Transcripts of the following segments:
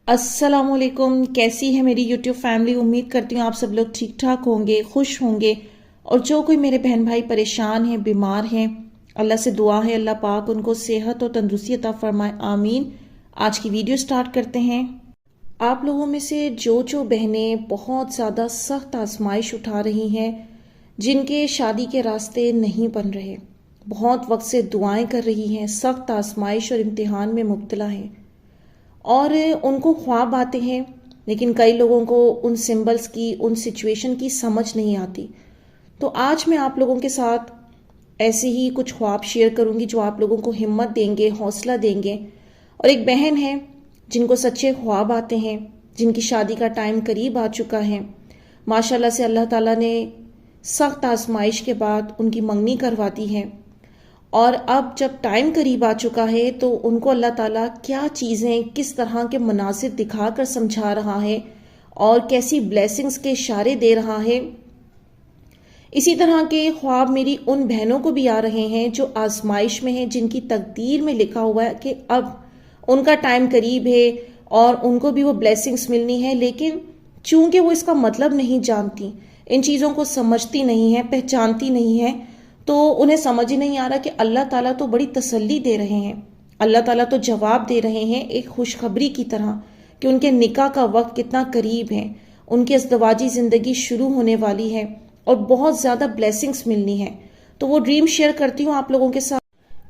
السلام علیکم، کیسی ہے میری یوٹیوب فیملی؟ امید کرتی ہوں آپ سب لوگ ٹھیک ٹھاک ہوں گے، خوش ہوں گے، اور جو کوئی میرے بہن بھائی پریشان ہیں، بیمار ہیں، اللہ سے دعا ہے اللہ پاک ان کو صحت اور تندرستی عطا فرمائے، آمین۔ آج کی ویڈیو سٹارٹ کرتے ہیں۔ آپ لوگوں میں سے جو بہنیں بہت زیادہ سخت آزمائش اٹھا رہی ہیں، جن کے شادی کے راستے نہیں بن رہے، بہت وقت سے دعائیں کر رہی ہیں، سخت آزمائش اور امتحان میں مبتلا ہیں، اور ان کو خواب آتے ہیں، لیکن کئی لوگوں کو ان سمبلز کی، ان سچویشن کی سمجھ نہیں آتی، تو آج میں آپ لوگوں کے ساتھ ایسے ہی کچھ خواب شیئر کروں گی جو آپ لوگوں کو ہمت دیں گے، حوصلہ دیں گے۔ اور ایک بہن ہے جن کو سچے خواب آتے ہیں، جن کی شادی کا ٹائم قریب آ چکا ہے، ماشاءاللہ سے اللہ تعالیٰ نے سخت آزمائش کے بعد ان کی منگنی کروا دی ہے، اور اب جب ٹائم قریب آ چکا ہے تو ان کو اللہ تعالیٰ کیا چیزیں، کس طرح کے مناظر دکھا کر سمجھا رہا ہے اور کیسی بلیسنگز کے اشارے دے رہا ہے۔ اسی طرح کے خواب میری ان بہنوں کو بھی آ رہے ہیں جو آزمائش میں ہیں، جن کی تقدیر میں لکھا ہوا ہے کہ اب ان کا ٹائم قریب ہے اور ان کو بھی وہ بلیسنگز ملنی ہے، لیکن چونکہ وہ اس کا مطلب نہیں جانتی، ان چیزوں کو سمجھتی نہیں ہے، پہچانتی نہیں ہے، تو انہیں سمجھ ہی نہیں آ رہا کہ اللہ تعالیٰ تو بڑی تسلی دے رہے ہیں، اللہ تعالیٰ تو جواب دے رہے ہیں ایک خوشخبری کی طرح کہ ان کے نکاح کا وقت کتنا قریب ہے، ان کی ازدواجی زندگی شروع ہونے والی ہے اور بہت زیادہ بلیسنگز ملنی ہے۔ تو وہ ڈریم شیئر کرتی ہوں آپ لوگوں کے ساتھ۔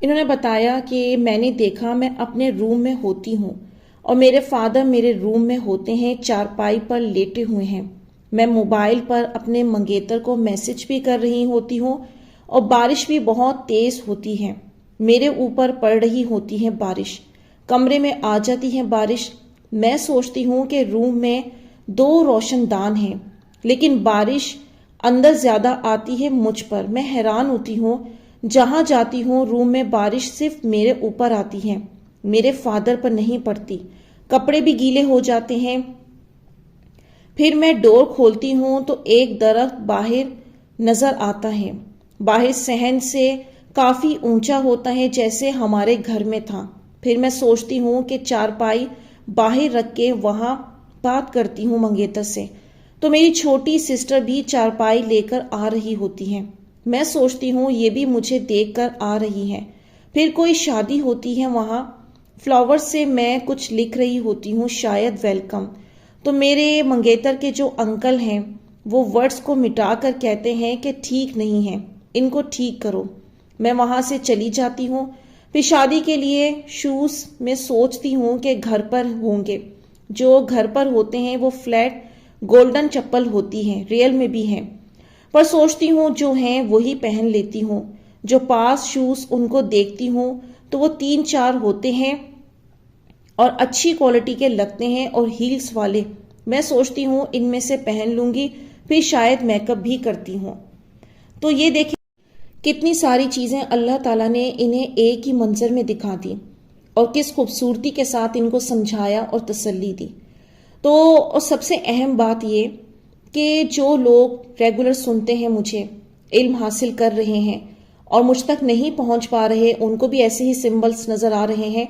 انہوں نے بتایا کہ میں نے دیکھا میں اپنے روم میں ہوتی ہوں اور میرے فادر میرے روم میں ہوتے ہیں، چارپائی پر لیٹے ہوئے ہیں، میں موبائل پر اپنے منگیتر کو میسج بھی کر رہی ہوتی ہوں، اور بارش بھی بہت تیز ہوتی ہے، میرے اوپر پڑ رہی ہوتی ہے بارش، کمرے میں آ جاتی ہے بارش، میں سوچتی ہوں کہ روم میں 2 روشن دان ہیں، لیکن بارش اندر زیادہ آتی ہے مجھ پر، میں حیران ہوتی ہوں، جہاں جاتی ہوں روم میں بارش صرف میرے اوپر آتی ہے، میرے فادر پر نہیں پڑتی، کپڑے بھی گیلے ہو جاتے ہیں۔ پھر میں ڈور کھولتی ہوں تو ایک درخت باہر نظر آتا ہے، باہر صحن سے کافی اونچا ہوتا ہے جیسے ہمارے گھر میں تھا۔ پھر میں سوچتی ہوں کہ چارپائی باہر رکھ کے وہاں بات کرتی ہوں منگیتر سے، تو میری چھوٹی سسٹر بھی چارپائی لے کر آ رہی ہوتی ہے، میں سوچتی ہوں یہ بھی مجھے دیکھ کر آ رہی ہے۔ پھر کوئی شادی ہوتی ہے وہاں، فلاور سے میں کچھ لکھ رہی ہوتی ہوں، شاید ویلکم، تو میرے منگیتر کے جو انکل ہیں وہ ورڈز کو مٹا کر کہتے ہیں کہ ٹھیک نہیں ہے، ان کو ٹھیک کرو۔ میں وہاں سے چلی جاتی ہوں۔ پھر شادی کے لیے شوز میں سوچتی ہوں کہ گھر پر ہوں گے، جو گھر پر ہوتے ہیں وہ فلیٹ گولڈن چپل ہوتی ہیں، ریئل میں بھی ہیں، پر سوچتی ہوں جو ہیں وہی پہن لیتی ہوں۔ جو پاس شوز ان کو دیکھتی ہوں تو وہ 3-4 ہوتے ہیں اور اچھی کوالٹی کے لگتے ہیں اور ہیلز والے، میں سوچتی ہوں ان میں سے پہن لوں گی، پھر شاید میک اپ بھی کرتی ہوں۔ تو یہ دیکھیں کتنی ساری چیزیں اللہ تعالیٰ نے انہیں ایک ہی منظر میں دکھا دی، اور کس خوبصورتی کے ساتھ ان کو سمجھایا اور تسلی دی۔ تو اور سب سے اہم بات یہ کہ جو لوگ ریگولر سنتے ہیں، مجھے علم حاصل کر رہے ہیں اور مجھ تک نہیں پہنچ پا رہے، ان کو بھی ایسے ہی سمبلز نظر آ رہے ہیں،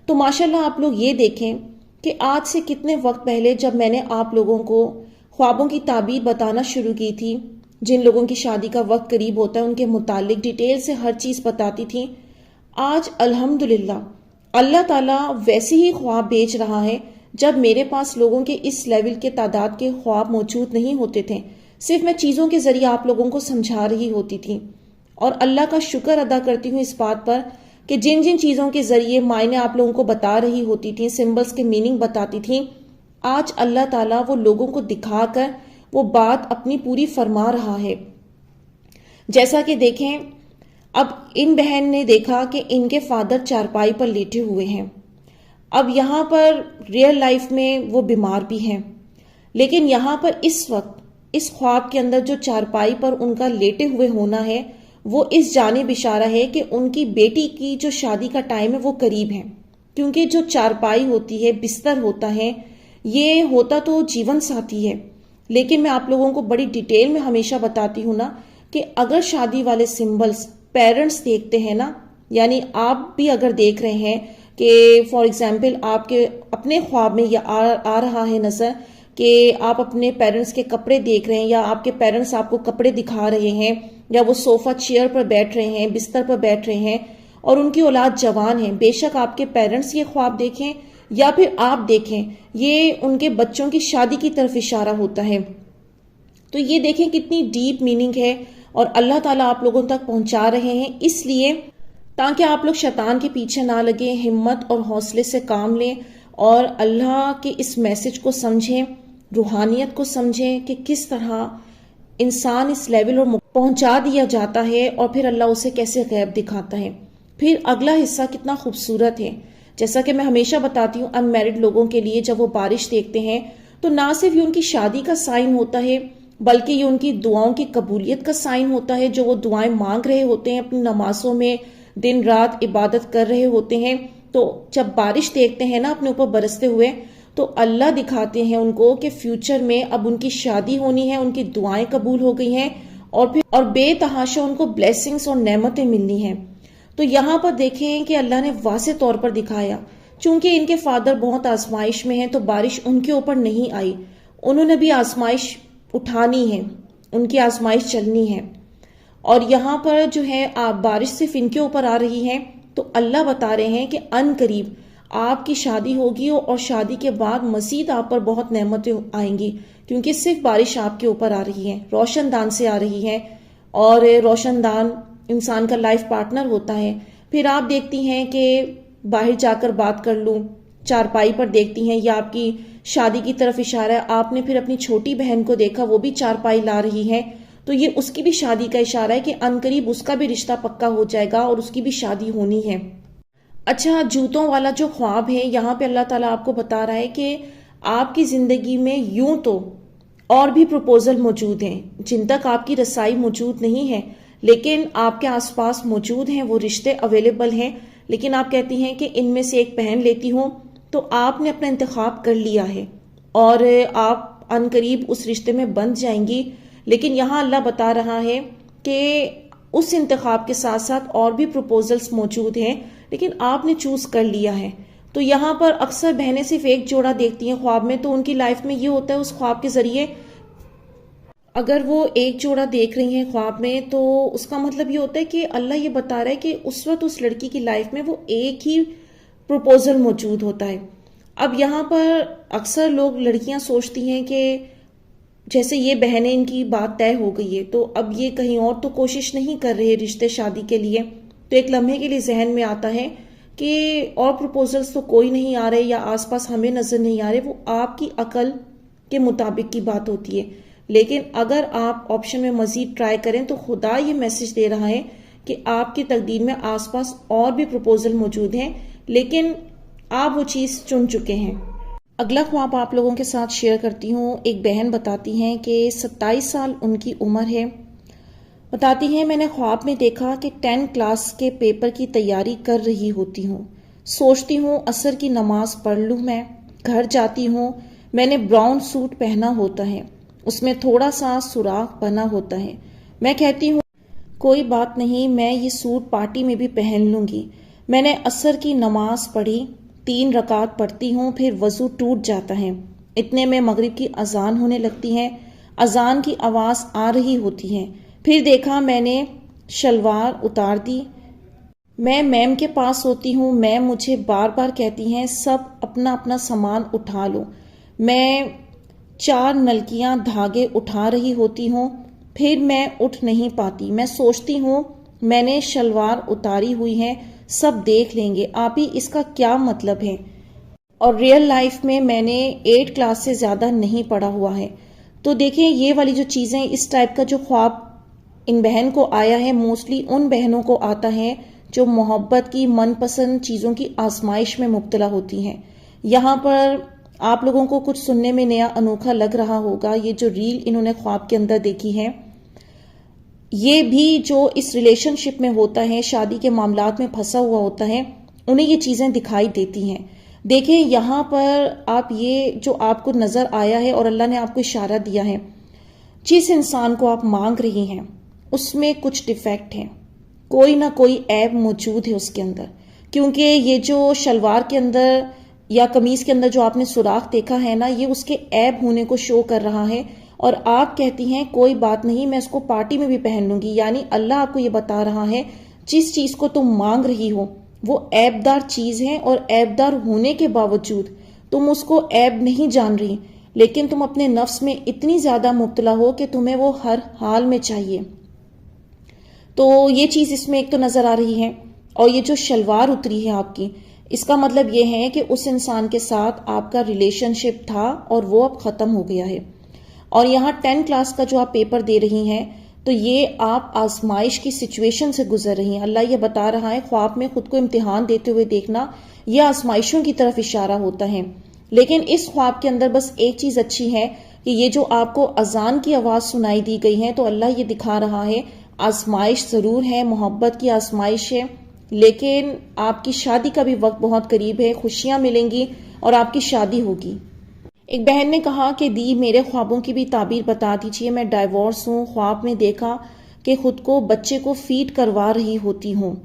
تو ماشاءاللہ آپ لوگ یہ دیکھیں کہ آج سے کتنے وقت پہلے جب میں نے آپ لوگوں کو خوابوں کی تعبیر بتانا شروع کی تھی، جن لوگوں کی شادی کا وقت قریب ہوتا ہے ان کے متعلق ڈیٹیل سے ہر چیز بتاتی تھی، آج الحمدللہ اللہ تعالیٰ ویسے ہی خواب بھیج رہا ہے۔ جب میرے پاس لوگوں کے اس لیول کے تعداد کے خواب موجود نہیں ہوتے تھے، صرف میں چیزوں کے ذریعے آپ لوگوں کو سمجھا رہی ہوتی تھی، اور اللہ کا شکر ادا کرتی ہوں اس بات پر کہ جن جن چیزوں کے ذریعے معنی آپ لوگوں کو بتا رہی ہوتی تھی، سمبلز کے میننگ بتاتی تھی، آج اللہ تعالیٰ وہ لوگوں کو دکھا کر وہ بات اپنی پوری فرما رہا ہے۔ جیسا کہ دیکھیں، اب ان بہن نے دیکھا کہ ان کے فادر چارپائی پر لیٹے ہوئے ہیں، اب یہاں پر ریئل لائف میں وہ بیمار بھی ہیں، لیکن یہاں پر اس وقت اس خواب کے اندر جو چارپائی پر ان کا لیٹے ہوئے ہونا ہے، وہ اس جانب اشارہ ہے کہ ان کی بیٹی کی جو شادی کا ٹائم ہے وہ قریب ہے، کیونکہ جو چارپائی ہوتی ہے، بستر ہوتا ہے، یہ ہوتا تو جیون ساتھی ہے، لیکن میں آپ لوگوں کو بڑی ڈیٹیل میں ہمیشہ بتاتی ہوں نا کہ اگر شادی والے سمبلز پیرنٹس دیکھتے ہیں نا، یعنی آپ بھی اگر دیکھ رہے ہیں کہ فار ایگزامپل آپ کے اپنے خواب میں یہ آ رہا ہے نظر کہ آپ اپنے پیرنٹس کے کپڑے دیکھ رہے ہیں، یا آپ کے پیرنٹس آپ کو کپڑے دکھا رہے ہیں، یا وہ صوفہ چیئر پر بیٹھ رہے ہیں، بستر پر بیٹھ رہے ہیں اور ان کی اولاد جوان ہے. بے شک آپ کے پیرنٹس یہ خواب دیکھیں یا پھر آپ دیکھیں، یہ ان کے بچوں کی شادی کی طرف اشارہ ہوتا ہے. تو یہ دیکھیں کتنی ڈیپ میننگ ہے، اور اللہ تعالیٰ آپ لوگوں تک پہنچا رہے ہیں اس لیے تاکہ آپ لوگ شیطان کے پیچھے نہ لگیں، ہمت اور حوصلے سے کام لیں اور اللہ کے اس میسج کو سمجھیں، روحانیت کو سمجھیں کہ کس طرح انسان اس لیول اور پہنچا دیا جاتا ہے، اور پھر اللہ اسے کیسے غیب دکھاتا ہے. پھر اگلا حصہ کتنا خوبصورت ہے. جیسا کہ میں ہمیشہ بتاتی ہوں، ان میرڈ لوگوں کے لیے جب وہ بارش دیکھتے ہیں تو نہ صرف یہ ان کی شادی کا سائن ہوتا ہے، بلکہ یہ ان کی دعاؤں کی قبولیت کا سائن ہوتا ہے. جو وہ دعائیں مانگ رہے ہوتے ہیں اپنی نمازوں میں، دن رات عبادت کر رہے ہوتے ہیں، تو جب بارش دیکھتے ہیں نا اپنے اوپر برستے ہوئے، تو اللہ دکھاتے ہیں ان کو کہ فیوچر میں اب ان کی شادی ہونی ہے، ان کی دعائیں قبول ہو گئی ہیں، اور بے تحاشا ان کو بلیسنگز اور نعمتیں ملنی ہیں. تو یہاں پر دیکھیں کہ اللہ نے واضح طور پر دکھایا، چونکہ ان کے فادر بہت آزمائش میں ہیں تو بارش ان کے اوپر نہیں آئی، انہوں نے بھی آزمائش اٹھانی ہے، ان کی آزمائش چلنی ہے. اور یہاں پر جو ہے بارش صرف ان کے اوپر آ رہی ہے، تو اللہ بتا رہے ہیں کہ ان قریب آپ کی شادی ہوگی، اور شادی کے بعد مزید آپ پر بہت نعمتیں آئیں گی، کیونکہ صرف بارش آپ کے اوپر آ رہی ہے، روشن دان سے آ رہی ہے، اور روشن دان انسان کا لائف پارٹنر ہوتا ہے. پھر آپ دیکھتی ہیں کہ باہر جا کر بات کر لوں، چارپائی پر دیکھتی ہیں، یا آپ کی شادی کی طرف اشارہ ہے. آپ نے پھر اپنی چھوٹی بہن کو دیکھا، وہ بھی چارپائی لا رہی ہے، تو یہ اس کی بھی شادی کا اشارہ ہے کہ عنقریب اس کا بھی رشتہ پکا ہو جائے گا اور اس کی بھی شادی ہونی ہے. اچھا، جوتوں والا جو خواب ہے، یہاں پہ اللہ تعالیٰ آپ کو بتا رہا ہے کہ آپ کی زندگی میں یوں تو اور بھی پروپوزل موجود ہیں جن تک آپ کی رسائی موجود نہیں ہے، لیکن آپ کے آس پاس موجود ہیں، وہ رشتے اویلیبل ہیں. لیکن آپ کہتی ہیں کہ ان میں سے ایک پہن لیتی ہوں، تو آپ نے اپنا انتخاب کر لیا ہے اور آپ عنقریب اس رشتے میں بندھ جائیں گی. لیکن یہاں اللہ بتا رہا ہے کہ اس انتخاب کے ساتھ ساتھ اور بھی پروپوزلز موجود ہیں، لیکن آپ نے چوز کر لیا ہے. تو یہاں پر اکثر بہنیں صرف ایک جوڑا دیکھتی ہیں خواب میں، تو ان کی لائف میں یہ ہوتا ہے اس خواب کے ذریعے اگر وہ ایک جوڑا دیکھ رہی ہیں خواب میں، تو اس کا مطلب یہ ہوتا ہے کہ اللہ یہ بتا رہا ہے کہ اس وقت اس لڑکی کی لائف میں وہ ایک ہی پروپوزل موجود ہوتا ہے. اب یہاں پر اکثر لوگ لڑکیاں سوچتی ہیں کہ جیسے یہ بہنیں ان کی بات طے ہو گئی ہے، تو اب یہ کہیں اور تو کوشش نہیں کر رہے رشتے شادی کے لیے. تو ایک لمحے کے لیے ذہن میں آتا ہے کہ اور پروپوزلز تو کوئی نہیں آ رہے، یا آس پاس ہمیں نظر نہیں آ رہے، وہ آپ کی عقل کے مطابق کی بات ہوتی ہے. لیکن اگر آپ آپشن میں مزید ٹرائی کریں تو خدا یہ میسج دے رہا ہے کہ آپ کی تقدیر میں آس پاس اور بھی پروپوزل موجود ہیں، لیکن آپ وہ چیز چن چکے ہیں. اگلا خواب آپ لوگوں کے ساتھ شیئر کرتی ہوں. ایک بہن بتاتی ہیں کہ 27 سال ان کی عمر ہے. بتاتی ہیں میں نے خواب میں دیکھا کہ 10 کلاس کے پیپر کی تیاری کر رہی ہوتی ہوں. سوچتی ہوں عصر کی نماز پڑھ لوں. میں گھر جاتی ہوں. میں نے براؤن سوٹ پہنا ہوتا ہے، اس میں تھوڑا سا سوراخ بنا ہوتا ہے. میں کہتی ہوں کوئی بات نہیں، میں یہ سوٹ پارٹی میں بھی پہن لوں گی. میں نے عصر کی نماز پڑھی، 3 رکعت پڑھتی ہوں، پھر وضو ٹوٹ جاتا ہے. اتنے میں مغرب کی اذان ہونے لگتی ہے. اذان کی آواز آ رہی ہوتی ہے. پھر دیکھا میں نے شلوار اتار دی. میں میم کے پاس ہوتی ہوں. میم مجھے بار بار کہتی ہیں سب اپنا اپنا سامان اٹھا لو. میں 4 نلکیاں دھاگے اٹھا رہی ہوتی ہوں. پھر میں اٹھ نہیں پاتی. میں سوچتی ہوں میں نے شلوار اتاری ہوئی ہے، سب دیکھ لیں گے، آپ ہی اس کا کیا مطلب ہے. اور ریئل لائف میں میں نے 8 کلاس سے زیادہ نہیں پڑھا ہوا ہے. تو دیکھیں یہ والی جو چیزیں، اس ٹائپ کا جو خواب ان بہن کو آیا ہے، موسٹلی ان بہنوں کو آتا ہے جو محبت کی من پسند چیزوں کی آزمائش میں مبتلا ہوتی ہیں. یہاں پر آپ لوگوں کو کچھ سننے میں نیا انوکھا لگ رہا ہوگا. یہ جو ریل انہوں نے خواب کے اندر دیکھی ہے، یہ بھی جو اس ریلیشن شپ میں ہوتا ہے، شادی کے معاملات میں پھنسا ہوا ہوتا ہے، انہیں یہ چیزیں دکھائی دیتی ہیں. دیکھیں یہاں پر آپ یہ جو آپ کو نظر آیا ہے اور اللہ نے آپ کو اشارہ دیا ہے، جس انسان کو آپ مانگ رہی ہیں اس میں کچھ ڈیفیکٹ ہے، کوئی نہ کوئی عیب موجود ہے اس کے اندر. کیونکہ یہ جو شلوار کے اندر یا قمیض کے اندر جو آپ نے سوراخ دیکھا ہے نا، یہ اس کے عیب ہونے کو شو کر رہا ہے، اور آپ کہتی ہیں کوئی بات نہیں، میں اس کو پارٹی میں بھی پہن لوں گی. یعنی اللہ آپ کو یہ بتا رہا ہے جس چیز کو تم مانگ رہی ہو وہ عیب دار چیز ہے، اور عیب دار ہونے کے باوجود تم اس کو عیب نہیں جان رہی، لیکن تم اپنے نفس میں اتنی زیادہ مبتلا ہو کہ تمہیں وہ ہر حال میں چاہیے. تو یہ چیز اس میں ایک تو نظر آ رہی ہے. اور یہ جو شلوار اتری ہے آپ کی، اس کا مطلب یہ ہے کہ اس انسان کے ساتھ آپ کا ریلیشن شپ تھا اور وہ اب ختم ہو گیا ہے. اور یہاں 10 کلاس کا جو آپ پیپر دے رہی ہیں تو یہ آپ آزمائش کی سچویشن سے گزر رہی ہیں. اللہ یہ بتا رہا ہے خواب میں خود کو امتحان دیتے ہوئے دیکھنا یہ آزمائشوں کی طرف اشارہ ہوتا ہے. لیکن اس خواب کے اندر بس ایک چیز اچھی ہے کہ یہ جو آپ کو اذان کی آواز سنائی دی گئی ہے تو اللہ یہ دکھا رہا ہے آزمائش ضرور ہے، محبت کی آزمائش ہے، لیکن آپ کی شادی کا بھی وقت بہت قریب ہے، خوشیاں ملیں گی اور آپ کی شادی ہوگی. ایک بہن نے کہا کہ دی میرے خوابوں کی بھی تعبیر بتا دیجیے، میں ڈائیورس ہوں، خواب میں دیکھا کہ خود کو بچے کو فیڈ کروا رہی ہوتی ہوں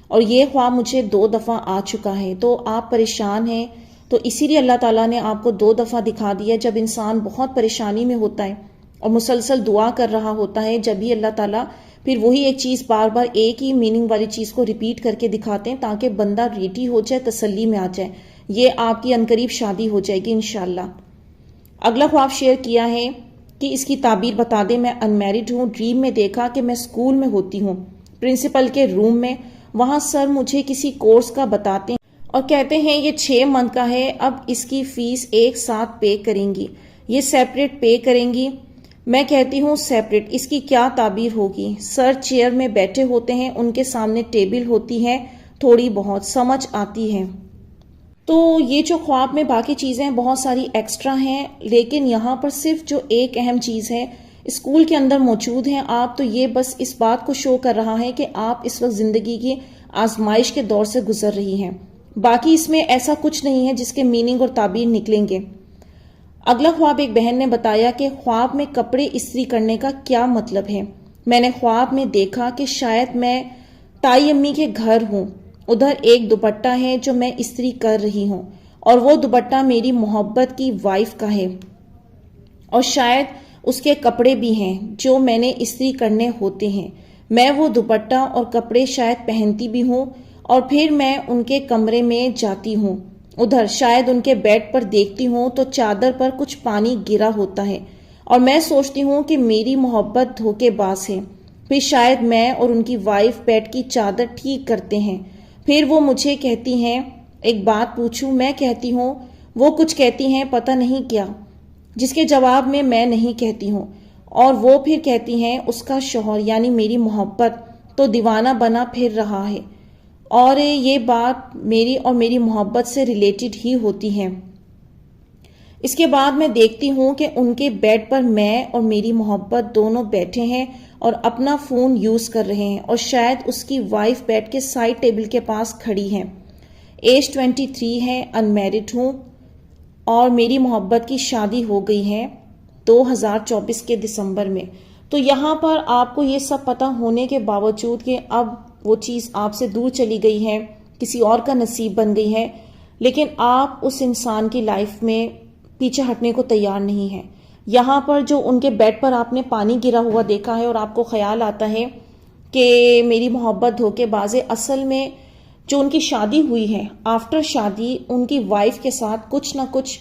اور یہ خواب مجھے 2 دفعہ آ چکا ہے. تو آپ پریشان ہیں، تو اسی لیے اللہ تعالیٰ نے آپ کو 2 دفعہ دکھا دیا. جب انسان بہت پریشانی میں ہوتا ہے اور مسلسل دعا کر رہا ہوتا ہے، جب ہی اللہ تعالیٰ پھر وہی ایک چیز بار بار ایک ہی میننگ والی چیز کو ریپیٹ کر کے دکھاتے ہیں تاکہ بندہ ریڈی ہو جائے، تسلی میں آ جائے. یہ آپ کی عنقریب شادی ہو جائے گی انشاءاللہ. اگلا خواب شیئر کیا ہے کہ اس کی تعبیر بتا دیں. میں انمیرڈ ہوں، ڈریم میں دیکھا کہ میں اسکول میں ہوتی ہوں، پرنسپل کے روم میں. وہاں سر مجھے کسی کورس کا بتاتے ہیں اور کہتے ہیں یہ 6 منتھ کا ہے، اب اس کی فیس ایک ساتھ پے کریں گی، یہ سیپریٹ پے کریں گی. میں کہتی ہوں سیپریٹ، اس کی کیا تعبیر ہوگی؟ سر چیئر میں بیٹھے ہوتے ہیں، ان کے سامنے ٹیبل ہوتی ہے، تھوڑی بہت سمجھ آتی ہے. تو یہ جو خواب میں باقی چیزیں بہت ساری ایکسٹرا ہیں، لیکن یہاں پر صرف جو ایک اہم چیز ہے اسکول کے اندر موجود ہیں آپ، تو یہ بس اس بات کو شو کر رہا ہے کہ آپ اس وقت زندگی کی آزمائش کے دور سے گزر رہی ہیں. باقی اس میں ایسا کچھ نہیں ہے جس کے میننگ اور تعبیر نکلیں گے. اگلا خواب ایک بہن نے بتایا کہ خواب میں کپڑے استری کرنے کا کیا مطلب ہے. میں نے خواب میں دیکھا کہ شاید میں تائی امی کے گھر ہوں، ادھر ایک دوپٹہ ہے جو میں استری کر رہی ہوں اور وہ دوپٹہ میری محبت کی وائف کا ہے، اور شاید اس کے کپڑے بھی ہیں جو میں نے استری کرنے ہوتے ہیں. میں وہ دوپٹہ اور کپڑے شاید پہنتی بھی ہوں اور پھر میں ان کے کمرے میں جاتی ہوں، ادھر شاید ان کے بیڈ پر دیکھتی ہوں تو چادر پر کچھ پانی گرا ہوتا ہے اور میں سوچتی ہوں کہ میری محبت دھوکے باز ہے. پھر شاید میں اور ان کی وائف بیڈ کی چادر ٹھیک کرتے ہیں. پھر وہ مجھے کہتی ہیں ایک بات پوچھوں؟ میں کہتی ہوں، وہ کچھ کہتی ہیں پتہ نہیں کیا، جس کے جواب میں نہیں کہتی ہوں، اور وہ پھر کہتی ہیں اس کا شوہر یعنی میری محبت تو دیوانہ بنا پھر رہا ہے، اور یہ بات میری اور میری محبت سے ریلیٹڈ ہی ہوتی ہے. اس کے بعد میں دیکھتی ہوں کہ ان کے بیڈ پر میں اور میری محبت دونوں بیٹھے ہیں اور اپنا فون یوز کر رہے ہیں، اور شاید اس کی وائف بیڈ کے سائڈ ٹیبل کے پاس کھڑی ہے. ایج 23 ہے، انمیرڈ ہوں اور میری محبت کی شادی ہو گئی ہے 2024 کے دسمبر میں. تو یہاں پر آپ کو یہ سب پتہ ہونے کے باوجود کہ اب وہ چیز آپ سے دور چلی گئی ہے، کسی اور کا نصیب بن گئی ہے، لیکن آپ اس انسان کی لائف میں پیچھے ہٹنے کو تیار نہیں ہیں. یہاں پر جو ان کے بیڈ پر آپ نے پانی گرا ہوا دیکھا ہے اور آپ کو خیال آتا ہے کہ میری محبت دھوکے باز ہے، اصل میں جو ان کی شادی ہوئی ہے، آفٹر شادی ان کی وائف کے ساتھ کچھ نہ کچھ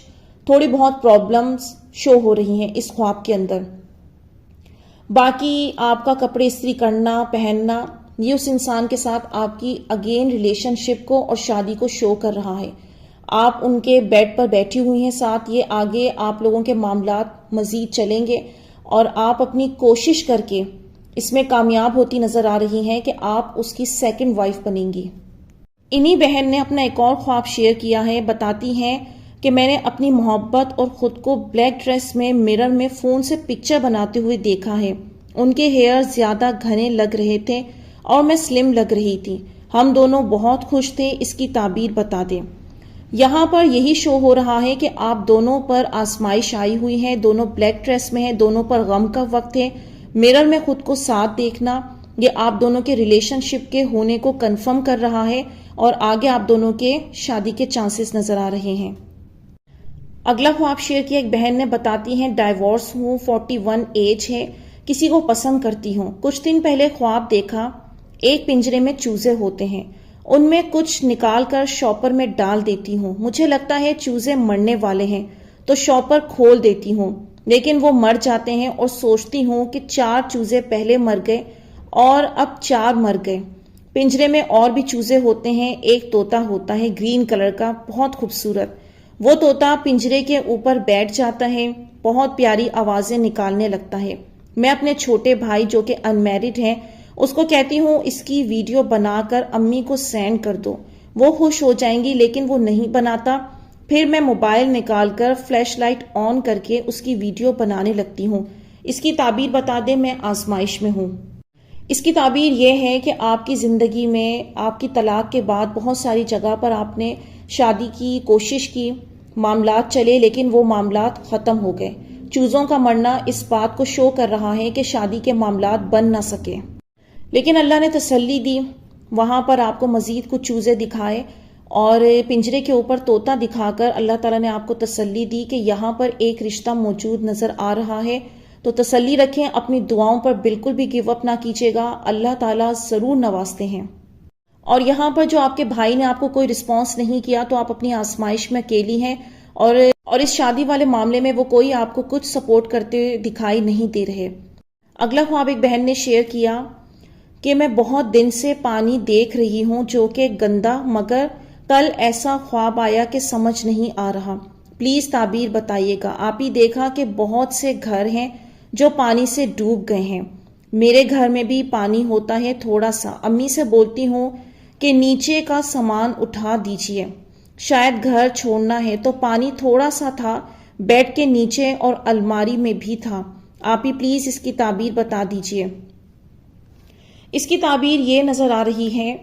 تھوڑی بہت پرابلمز شو ہو رہی ہیں اس خواب کے اندر. باقی آپ کا کپڑے استری کرنا پہننا یہ اس انسان کے ساتھ آپ کی اگین ریلیشن شپ کو اور شادی کو شو کر رہا ہے. آپ ان کے بیڈ پر بیٹھی ہوئی ہیں ساتھ، یہ آگے آپ لوگوں کے معاملات مزید چلیں گے اور آپ اپنی کوشش کر کے اس میں کامیاب ہوتی نظر آ رہی ہیں کہ آپ اس کی سیکنڈ وائف بنیں گی. انہی بہن نے اپنا ایک اور خواب شیئر کیا ہے. بتاتی ہیں کہ میں نے اپنی محبت اور خود کو بلیک ڈریس میں مرر میں فون سے پکچر بناتے ہوئے دیکھا ہے. ان کے ہیئر زیادہ گھنے لگ رہے تھے اور میں سلم لگ رہی تھی. ہم دونوں بہت خوش تھے. اس کی تعبیر بتا دیں. یہاں پر یہی شو ہو رہا ہے کہ آپ دونوں پر آزمائش آئی ہوئی ہے، دونوں بلیک ڈریس میں ہیں، دونوں پر غم کا وقت ہے. مرر میں خود کو ساتھ دیکھنا یہ آپ دونوں کے ریلیشن شپ کے ہونے کو کنفرم کر رہا ہے اور آگے آپ دونوں کے شادی کے چانسز نظر آ رہے ہیں۔ اگلا خواب شیئر کیا ایک بہن نے، بتاتی ہیں ڈائیورس ہوں، 41 ایج ہے، کسی کو پسند کرتی ہوں۔ کچھ دن پہلے خواب دیکھا ایک پنجرے میں چوزے ہوتے ہیں، ان میں کچھ نکال کر شاپر میں ڈال دیتی ہوں، مجھے لگتا ہے چوزے مرنے والے ہیں تو شاپر کھول دیتی ہوں، لیکن وہ مر جاتے ہیں اور سوچتی ہوں کہ 4 چوزے پہلے مر گئے اور اب 4 مر گئے۔ پنجرے میں اور بھی چوزے ہوتے ہیں، ایک طوطا ہوتا ہے گرین کلر کا، بہت خوبصورت۔ وہ طوطا پنجرے کے اوپر بیٹھ جاتا ہے، بہت پیاری آوازیں نکالنے لگتا ہے۔ میں اپنے چھوٹے بھائی جو کہ انمیرڈ ہیں اس کو کہتی ہوں اس کی ویڈیو بنا کر امی کو سینڈ کر دو، وہ خوش ہو جائیں گی، لیکن وہ نہیں بناتا۔ پھر میں موبائل نکال کر فلیش لائٹ آن کر کے اس کی ویڈیو بنانے لگتی ہوں۔ اس کی تعبیر بتا دیں، میں آزمائش میں ہوں۔ اس کی تعبیر یہ ہے کہ آپ کی زندگی میں آپ کی طلاق کے بعد بہت ساری جگہ پر آپ نے شادی کی کوشش کی، معاملات چلے، لیکن وہ معاملات ختم ہو گئے۔ چوزوں کا مرنا اس بات کو شو کر رہا ہے کہ شادی کے معاملات بن نہ سکے، لیکن اللہ نے تسلی دی، وہاں پر آپ کو مزید کچھ چوزے دکھائے اور پنجرے کے اوپر طوطا دکھا کر اللہ تعالیٰ نے آپ کو تسلی دی کہ یہاں پر ایک رشتہ موجود نظر آ رہا ہے۔ تو تسلی رکھیں، اپنی دعاؤں پر بالکل بھی گیو اپ نہ کیجیے گا، اللہ تعالیٰ ضرور نوازتے ہیں۔ اور یہاں پر جو آپ کے بھائی نے آپ کو کوئی رسپانس نہیں کیا تو آپ اپنی آزمائش میں اکیلی ہیں، اور اس شادی والے معاملے میں وہ کوئی آپ کو کچھ سپورٹ کرتے دکھائی نہیں دے رہے۔ اگلا خواب ایک بہن نے شیئر کیا کہ میں بہت دن سے پانی دیکھ رہی ہوں جو کہ گندا، مگر کل ایسا خواب آیا کہ سمجھ نہیں آ رہا، پلیز تعبیر بتائیے گا۔ آپ ہی دیکھا کہ بہت سے گھر ہیں جو پانی سے ڈوب گئے ہیں، میرے گھر میں بھی پانی ہوتا ہے تھوڑا سا، امی سے بولتی ہوں کہ نیچے کا سامان اٹھا دیجیے، شاید گھر چھوڑنا ہے، تو پانی تھوڑا سا تھا، بیڈ کے نیچے اور الماری میں بھی تھا، آپ ہی پلیز اس کی تعبیر بتا دیجیے۔ اس کی تعبیر یہ نظر آ رہی ہے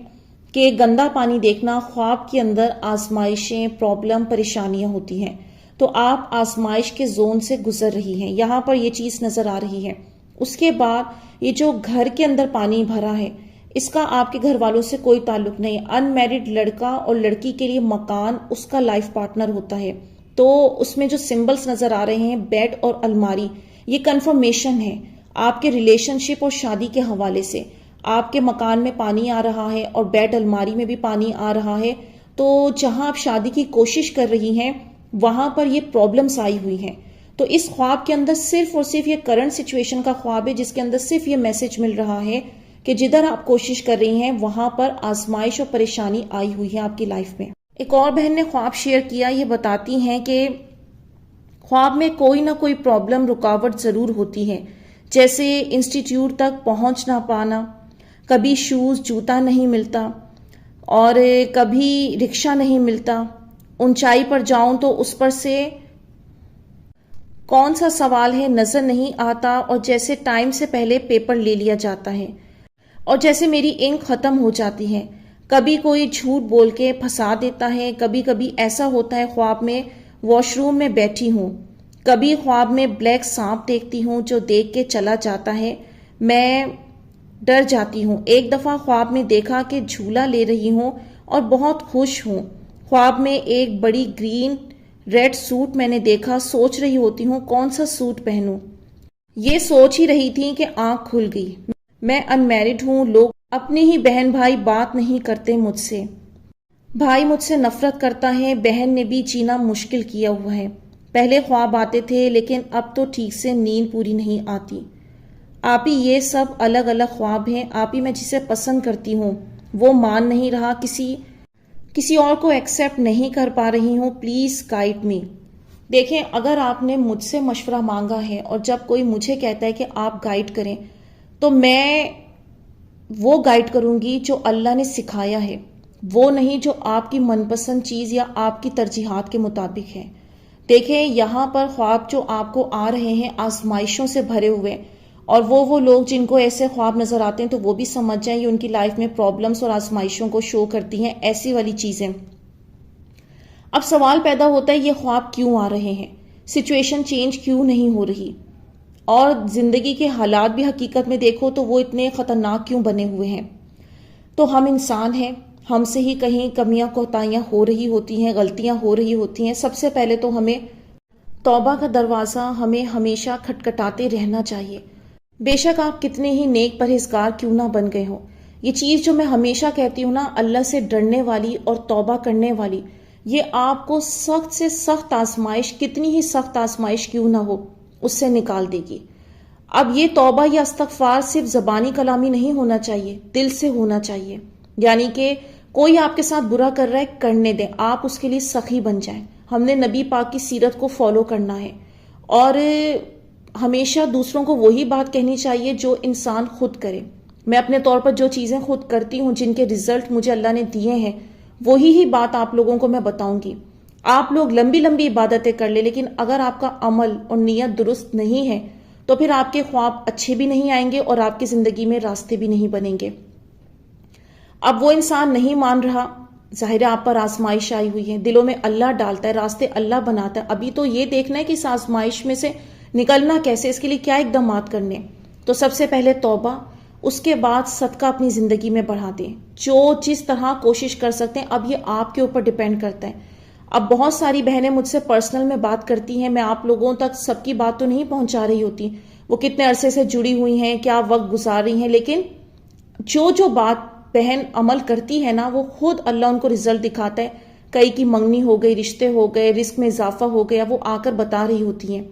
کہ گندا پانی دیکھنا خواب کے اندر آزمائشیں، پرابلم، پریشانیاں ہوتی ہیں، تو آپ آزمائش کے زون سے گزر رہی ہیں، یہاں پر یہ چیز نظر آ رہی ہے۔ اس کے بعد یہ جو گھر کے اندر پانی بھرا ہے اس کا آپ کے گھر والوں سے کوئی تعلق نہیں، انمیرڈ لڑکا اور لڑکی کے لیے مکان اس کا لائف پارٹنر ہوتا ہے، تو اس میں جو سمبلز نظر آ رہے ہیں بیڈ اور الماری، یہ کنفرمیشن ہے آپ کے ریلیشن شپ اور شادی کے حوالے سے۔ آپ کے مکان میں پانی آ رہا ہے اور بیڈ الماری میں بھی پانی آ رہا ہے، تو جہاں آپ شادی کی کوشش کر رہی ہیں وہاں پر یہ پرابلمز آئی ہوئی ہیں۔ تو اس خواب کے اندر صرف اور صرف یہ کرنٹ سچویشن کا خواب ہے جس کے اندر صرف یہ میسج مل رہا ہے کہ جدھر آپ کوشش کر رہی ہیں وہاں پر آزمائش اور پریشانی آئی ہوئی ہے آپ کی لائف میں۔ ایک اور بہن نے خواب شیئر کیا، یہ بتاتی ہیں کہ خواب میں کوئی نہ کوئی پرابلم، رکاوٹ ضرور ہوتی ہے، جیسے انسٹیٹیوٹ تک پہنچ نہ پانا، کبھی شوز جوتا نہیں ملتا، اور کبھی رکشہ نہیں ملتا، اونچائی پر جاؤں تو اس پر سے کون سا سوال ہے نظر نہیں آتا، اور جیسے ٹائم سے پہلے پیپر لے لیا جاتا ہے، اور جیسے میری انک ختم ہو جاتی ہے، کبھی کوئی جھوٹ بول کے پھنسا دیتا ہے، کبھی کبھی ایسا ہوتا ہے خواب میں واش روم میں بیٹھی ہوں، کبھی خواب میں بلیک سانپ دیکھتی ہوں جو دیکھ کے چلا جاتا ہے، میں ڈر جاتی ہوں۔ ایک دفعہ خواب میں دیکھا کہ جھولا لے رہی ہوں اور بہت خوش ہوں، خواب میں ایک بڑی گرین ریڈ سوٹ میں نے دیکھا، سوچ رہی ہوتی ہوں کون سا سوٹ پہنوں، یہ سوچ ہی رہی تھی کہ آنکھ کھل گئی۔ میں انمیرڈ ہوں، لوگ اپنے ہی بہن بھائی بات نہیں کرتے مجھ سے، بھائی مجھ سے نفرت کرتا ہے، بہن نے بھی جینا مشکل کیا ہوا ہے، پہلے خواب آتے تھے لیکن اب تو ٹھیک سے نیند پوری نہیں آتی، آپ ہی یہ سب الگ الگ خواب ہیں، آپ ہی میں جسے پسند کرتی ہوں وہ مان نہیں رہا، کسی اور کو ایکسیپٹ نہیں کر پا رہی ہوں، پلیز گائیڈ می۔ دیکھیں، اگر آپ نے مجھ سے مشورہ مانگا ہے اور جب کوئی مجھے کہتا ہے کہ آپ گائیڈ کریں تو میں وہ گائیڈ کروں گی جو اللہ نے سکھایا ہے، وہ نہیں جو آپ کی من پسند چیز یا آپ کی ترجیحات کے مطابق ہے۔ دیکھیں، یہاں پر خواب جو آپ کو آ رہے ہیں آزمائشوں سے بھرے ہوئے، اور وہ لوگ جن کو ایسے خواب نظر آتے ہیں تو وہ بھی سمجھ جائیں یہ ان کی لائف میں پرابلمز اور آزمائشوں کو شو کرتی ہیں، ایسی والی چیزیں۔ اب سوال پیدا ہوتا ہے یہ خواب کیوں آ رہے ہیں، سچویشن چینج کیوں نہیں ہو رہی، اور زندگی کے حالات بھی حقیقت میں دیکھو تو وہ اتنے خطرناک کیوں بنے ہوئے ہیں۔ تو ہم انسان ہیں، ہم سے ہی کہیں کمیاں کوتاہیاں ہو رہی ہوتی ہیں، غلطیاں ہو رہی ہوتی ہیں، سب سے پہلے تو ہمیں توبہ کا دروازہ ہمیں ہمیشہ کھٹکھٹاتے رہنا چاہیے۔ بے شک آپ کتنے ہی نیک پرہیزگار کیوں نہ بن گئے ہوں، یہ چیز جو میں ہمیشہ کہتی ہوں نا، اللہ سے ڈرنے والی اور توبہ کرنے والی، یہ آپ کو سخت سے سخت آزمائش، کتنی ہی سخت آزمائش کیوں نہ ہو، اس سے نکال دے گی۔ اب یہ توبہ یا استغفار صرف زبانی کلامی نہیں ہونا چاہیے، دل سے ہونا چاہیے۔ یعنی کہ کوئی آپ کے ساتھ برا کر رہا ہے، کرنے دیں، آپ اس کے لیے سخی بن جائیں۔ ہم نے نبی پاک کی سیرت کو فالو کرنا ہے، اور ہمیشہ دوسروں کو وہی بات کہنی چاہیے جو انسان خود کرے۔ میں اپنے طور پر جو چیزیں خود کرتی ہوں، جن کے رزلٹ مجھے اللہ نے دیے ہیں، وہی ہی بات آپ لوگوں کو میں بتاؤں گی۔ آپ لوگ لمبی لمبی عبادتیں کر لیں، لیکن اگر آپ کا عمل اور نیت درست نہیں ہے تو پھر آپ کے خواب اچھے بھی نہیں آئیں گے اور آپ کی زندگی میں راستے بھی نہیں بنیں گے۔ اب وہ انسان نہیں مان رہا، ظاہر آپ پر آزمائش آئی ہوئی ہے، دلوں میں اللہ ڈالتا ہے، راستے اللہ بناتا ہے۔ ابھی تو یہ دیکھنا ہے کہ اس آزمائش میں سے نکلنا کیسے، اس کے لیے کیا اقدامات کرنے۔ تو سب سے پہلے توبہ، اس کے بعد صدقہ اپنی زندگی میں بڑھا دیں، جو جس طرح کوشش کر سکتے ہیں۔ اب یہ آپ کے اوپر ڈیپینڈ کرتا ہے۔ اب بہت ساری بہنیں مجھ سے پرسنل میں بات کرتی ہیں، میں آپ لوگوں تک سب کی بات تو نہیں پہنچا رہی ہوتی، وہ کتنے عرصے سے جڑی ہوئی ہیں، کیا وقت گزار رہی ہیں، لیکن جو بات بہن عمل کرتی ہے نا، وہ خود اللہ ان کو رزلٹ دکھاتا ہے۔ کئی کی منگنی ہو گئی، رشتے ہو گئے، رزق میں اضافہ ہو گیا، وہ آ کر بتا رہی ہوتی ہیں۔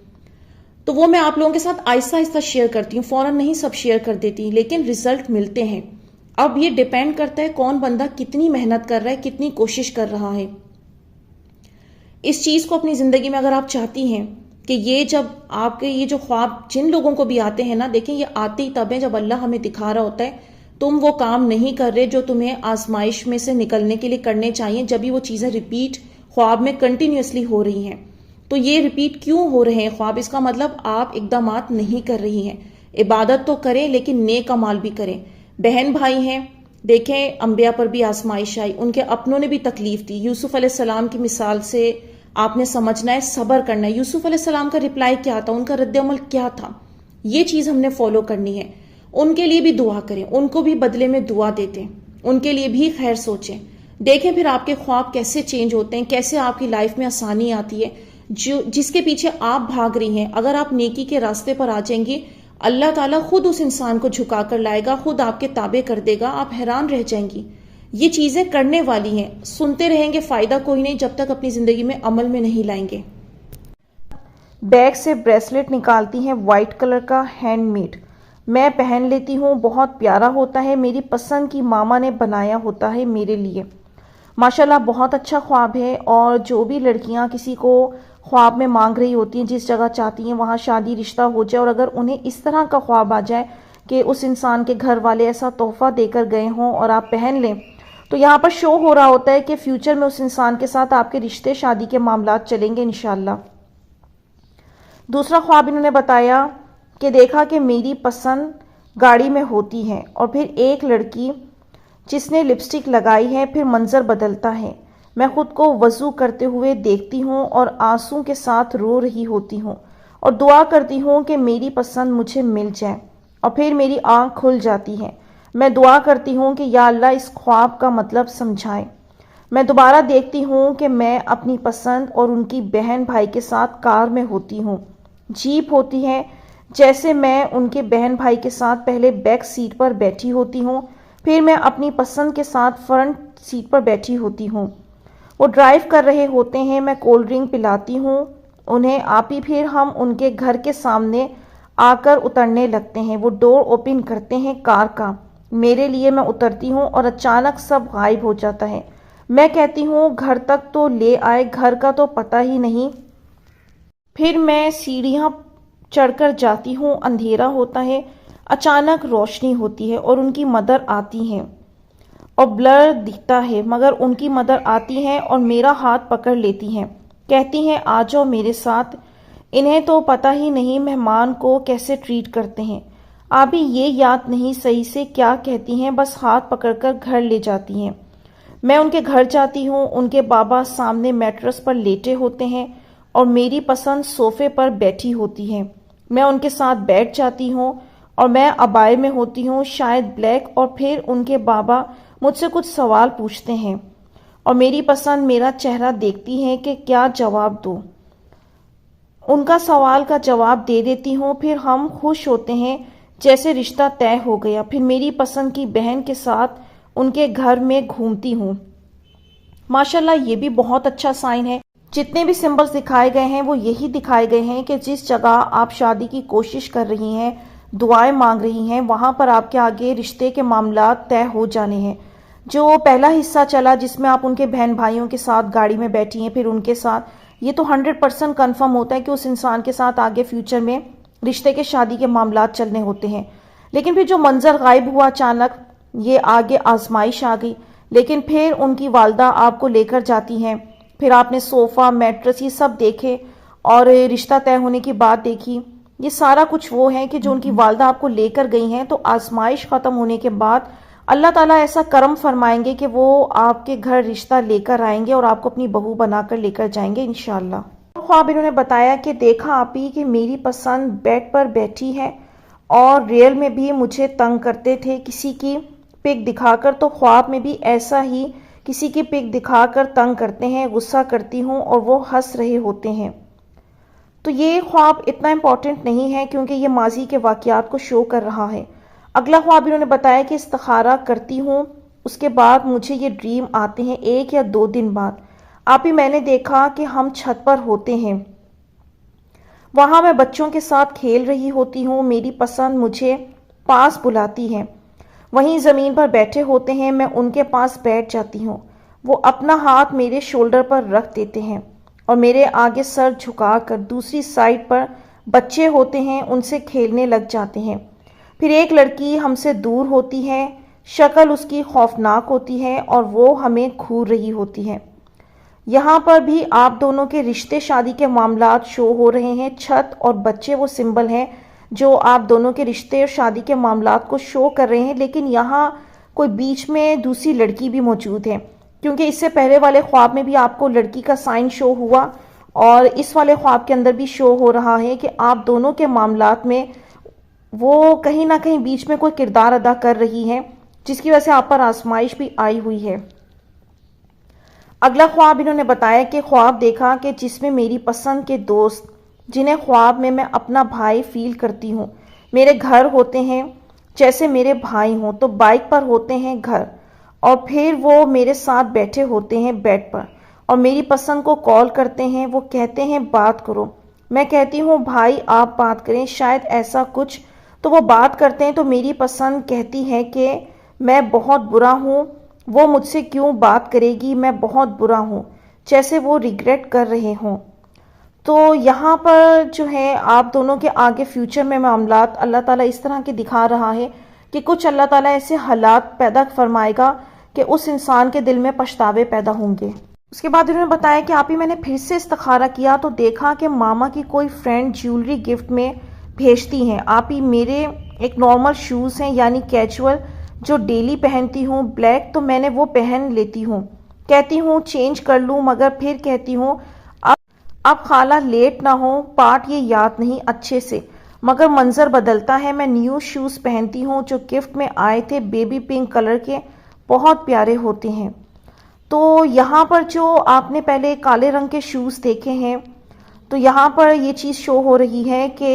تو وہ میں آپ لوگوں کے ساتھ آہستہ آہستہ شیئر کرتی ہوں، فوراً نہیں سب شیئر کر دیتی، لیکن رزلٹ ملتے ہیں۔ اب یہ ڈیپینڈ کرتا ہے کون بندہ کتنی محنت کر رہا ہے، کتنی کوشش کر رہا ہے۔ اس چیز کو اپنی زندگی میں اگر آپ چاہتی ہیں کہ یہ جب آپ کے یہ جو خواب جن لوگوں کو بھی آتے ہیں نا، دیکھیں یہ آتے ہی تب ہیں جب اللہ ہمیں دکھا رہا ہوتا ہے تم وہ کام نہیں کر رہے جو تمہیں آزمائش میں سے نکلنے کے لیے کرنے چاہیے، جب بھی وہ چیزیں ریپیٹ خواب میں کنٹینیوسلی ہو رہی ہیں۔ تو یہ ریپیٹ کیوں ہو رہے ہیں خواب؟ اس کا مطلب آپ اقدامات نہیں کر رہی ہیں۔ عبادت تو کریں لیکن نیک اعمال بھی کریں۔ بہن بھائی ہیں، دیکھیں انبیاء پر بھی آزمائش آئی، ان کے اپنوں نے بھی تکلیف دی۔ یوسف علیہ السلام کی مثال سے آپ نے سمجھنا ہے، صبر کرنا ہے۔ یوسف علیہ السلام کا رپلائی کیا تھا، ان کا رد عمل کیا تھا، یہ چیز ہم نے فالو کرنی ہے۔ ان کے لیے بھی دعا کریں، ان کو بھی بدلے میں دعا دیتے ہیں، ان کے لیے بھی خیر سوچیں۔ دیکھیں پھر آپ کے خواب کیسے چینج ہوتے ہیں، کیسے آپ کی لائف میں آسانی آتی ہے، جس کے پیچھے آپ بھاگ رہی ہیں۔ اگر آپ نیکی کے راستے پر آ جائیں گی، اللہ تعالیٰ خود اس انسان کو جھکا کر لائے گا، خود آپ کے تابع کر دے گا، آپ حیران رہ جائیں گی۔ یہ چیزیں کرنے والی ہیں، سنتے رہیں گے فائدہ کوئی نہیں جب تک اپنی زندگی میں عمل میں نہیں لائیں گے۔ بیگ سے بریسلٹ نکالتی ہیں وائٹ کلر کا، ہینڈ میڈ، میں پہن لیتی ہوں، بہت پیارا ہوتا ہے، میری پسند کی ماما نے بنایا ہوتا ہے میرے لیے۔ ماشاءاللہ بہت اچھا خواب ہے، اور جو بھی لڑکیاں کسی کو خواب میں مانگ رہی ہوتی ہیں، جس جگہ چاہتی ہیں وہاں شادی رشتہ ہو جائے، اور اگر انہیں اس طرح کا خواب آ جائے کہ اس انسان کے گھر والے ایسا تحفہ دے کر گئے ہوں اور آپ پہن لیں، تو یہاں پر شو ہو رہا ہوتا ہے کہ فیوچر میں اس انسان کے ساتھ آپ کے رشتے شادی کے معاملات چلیں گے انشاءاللہ۔ دوسرا خواب انہوں نے بتایا کہ دیکھا کہ میری پسند گاڑی میں ہوتی ہے، اور پھر ایک لڑکی جس نے لپسٹک لگائی ہے، پھر منظر بدلتا ہے، میں خود کو وضو کرتے ہوئے دیکھتی ہوں اور آنسوں کے ساتھ رو رہی ہوتی ہوں، اور دعا کرتی ہوں کہ میری پسند مجھے مل جائے، اور پھر میری آنکھ کھل جاتی ہے۔ میں دعا کرتی ہوں کہ یا اللہ اس خواب کا مطلب سمجھائے۔ میں دوبارہ دیکھتی ہوں کہ میں اپنی پسند اور ان کی بہن بھائی کے ساتھ کار میں ہوتی ہوں، جیپ ہوتی ہے، جیسے میں ان کے بہن بھائی کے ساتھ پہلے بیک سیٹ پر بیٹھی ہوتی ہوں، پھر میں اپنی پسند کے ساتھ فرنٹ سیٹ پر بیٹھی ہوتی ہوں، وہ ڈرائیو کر رہے ہوتے ہیں، میں کولڈ ڈرنک پلاتی ہوں انہیں، آپی پھر ہم ان کے گھر کے سامنے آ کر اترنے لگتے ہیں، وہ ڈور اوپن کرتے ہیں کار کا میرے لیے، میں اترتی ہوں اور اچانک سب غائب ہو جاتا ہے۔ میں کہتی ہوں گھر تک تو لے آئے، گھر کا تو پتہ ہی نہیں۔ پھر میں سیڑھیاں چڑھ کر جاتی ہوں، اندھیرا ہوتا ہے، اچانک روشنی ہوتی ہے اور ان کی مدر آتی ہیں، اور بلر دکھتا ہے، مگر ان کی مدر آتی ہیں اور میرا ہاتھ پکڑ لیتی ہیں، کہتی ہیں آ جاؤ میرے ساتھ۔ انہیں تو پتہ ہی نہیں مہمان کو کیسے ٹریٹ کرتے ہیں، ابھی یہ یاد نہیں صحیح سے کیا کہتی ہیں، بس ہاتھ پکڑ کر گھر لے جاتی ہیں۔ میں ان کے گھر جاتی ہوں، ان کے بابا سامنے میٹرس پر لیٹے ہوتے ہیں اور میری پسند صوفے پر بیٹھی ہوتی ہے، میں ان کے ساتھ بیٹھ جاتی ہوں، اور میں عبائے میں ہوتی ہوں، شاید بلیک، اور پھر ان کے بابا مجھ سے کچھ سوال پوچھتے ہیں اور میری پسند میرا چہرہ دیکھتی ہیں کہ کیا جواب دوں۔ ان کا سوال کا جواب دے دیتی ہوں، پھر ہم خوش ہوتے ہیں جیسے رشتہ طے ہو گیا۔ پھر میری پسند کی بہن کے ساتھ ان کے گھر میں گھومتی ہوں۔ ماشاءاللہ یہ بھی بہت اچھا سائن ہے۔ جتنے بھی سمبلز دکھائے گئے ہیں وہ یہی دکھائے گئے ہیں کہ جس جگہ آپ شادی کی کوشش کر رہی ہیں، دعائیں مانگ رہی ہیں، وہاں پر آپ کے آگے رشتے کے معاملات طے ہو جانے ہیں۔ جو پہلا حصہ چلا جس میں آپ ان کے بہن بھائیوں کے ساتھ گاڑی میں بیٹھی ہیں، پھر ان کے ساتھ، یہ تو 100% کنفرم ہوتا ہے کہ اس انسان کے ساتھ آگے فیوچر میں رشتے کے شادی کے معاملات چلنے ہوتے ہیں۔ لیکن پھر جو منظر غائب ہوا اچانک، یہ آگے آزمائش آ گئی۔ لیکن پھر ان کی والدہ آپ کو لے کر جاتی ہیں، پھر آپ نے صوفہ، میٹرس، یہ سب دیکھے اور رشتہ طے ہونے کی بات دیکھی۔ یہ سارا کچھ وہ ہے کہ جو ان کی والدہ آپ کو لے کر گئی ہیں، تو آزمائش ختم ہونے کے بعد اللہ تعالیٰ ایسا کرم فرمائیں گے کہ وہ آپ کے گھر رشتہ لے کر آئیں گے اور آپ کو اپنی بہو بنا کر لے کر جائیں گے انشاءاللہ۔ خواب انہوں نے بتایا کہ دیکھا آپ ہی کہ میری پسند بیڈ پر بیٹھی ہے اور ریئل میں بھی مجھے تنگ کرتے تھے کسی کی پک دکھا کر، تو خواب میں بھی ایسا ہی کسی کی پک دکھا کر تنگ کرتے ہیں، غصہ کرتی ہوں اور وہ ہنس رہے ہوتے ہیں۔ تو یہ خواب اتنا امپورٹنٹ نہیں ہے کیونکہ یہ ماضی کے واقعات کو شو کر رہا ہے۔ اگلا خواب انہوں نے بتایا کہ استخارہ کرتی ہوں، اس کے بعد مجھے یہ ڈریم آتے ہیں 1 یا 2 دن بعد۔ آپ ہی میں نے دیکھا کہ ہم چھت پر ہوتے ہیں، وہاں میں بچوں کے ساتھ کھیل رہی ہوتی ہوں، میری پسند مجھے پاس بلاتی ہے، وہیں زمین پر بیٹھے ہوتے ہیں، میں ان کے پاس بیٹھ جاتی ہوں، وہ اپنا ہاتھ میرے شولڈر پر رکھ دیتے ہیں اور میرے آگے سر جھکا کر دوسری سائڈ پر بچے ہوتے ہیں، ان سے کھیلنے لگ جاتے ہیں۔ پھر ایک لڑکی ہم سے دور ہوتی ہے، شکل اس کی خوفناک ہوتی ہے اور وہ ہمیں گھور رہی ہوتی ہے۔ یہاں پر بھی آپ دونوں کے رشتے شادی کے معاملات شو ہو رہے ہیں۔ چھت اور بچے وہ سمبل ہیں جو آپ دونوں کے رشتے اور شادی کے معاملات کو شو کر رہے ہیں، لیکن یہاں کوئی بیچ میں دوسری لڑکی بھی موجود ہے، کیونکہ اس سے پہلے والے خواب میں بھی آپ کو لڑکی کا سائن شو ہوا اور اس والے خواب کے اندر بھی شو ہو رہا ہے کہ آپ دونوں کے معاملات میں وہ کہیں نہ کہیں بیچ میں کوئی کردار ادا کر رہی ہے، جس کی وجہ سے آپ پر آزمائش بھی آئی ہوئی ہے۔ اگلا خواب انہوں نے بتایا کہ خواب دیکھا کہ جس میں میری پسند کے دوست، جنہیں خواب میں اپنا بھائی فیل کرتی ہوں، میرے گھر ہوتے ہیں جیسے میرے بھائی ہوں، تو بائک پر ہوتے ہیں گھر، اور پھر وہ میرے ساتھ بیٹھے ہوتے ہیں بیڈ پر اور میری پسند کو کال کرتے ہیں، وہ کہتے ہیں بات کرو، میں کہتی ہوں بھائی آپ بات کریں، شاید ایسا کچھ، تو وہ بات کرتے ہیں، تو میری پسند کہتی ہے کہ میں بہت برا ہوں، وہ مجھ سے کیوں بات کرے گی، میں بہت برا ہوں، جیسے وہ ریگریٹ کر رہے ہوں۔ تو یہاں پر جو ہے آپ دونوں کے آگے فیوچر میں معاملات اللہ تعالیٰ اس طرح کے دکھا رہا ہے کہ کچھ اللہ تعالیٰ ایسے حالات پیدا فرمائے گا کہ اس انسان کے دل میں پچھتاوے پیدا ہوں گے۔ اس کے بعد انہوں نے بتایا کہ آپ ہی میں نے پھر سے استخارہ کیا تو دیکھا کہ ماما کی کوئی فرینڈ جیولری گفٹ میں بھیجتی ہیں۔ آپ ہی میرے ایک نارمل شوز ہیں یعنی کیجول جو ڈیلی پہنتی ہوں بلیک، تو میں نے وہ پہن لیتی ہوں، کہتی ہوں چینج کر لوں، مگر پھر کہتی ہوں اب خالہ لیٹ نہ ہو، پارٹ یہ یاد نہیں اچھے سے، مگر منظر بدلتا ہے۔ میں نیو شوز پہنتی ہوں جو گفٹ میں آئے تھے، بیبی پنک کلر کے، بہت پیارے ہوتے ہیں۔ تو یہاں پر جو آپ نے پہلے کالے رنگ کے شوز دیکھے ہیں، تو یہاں پر یہ چیز شو ہو رہی ہے کہ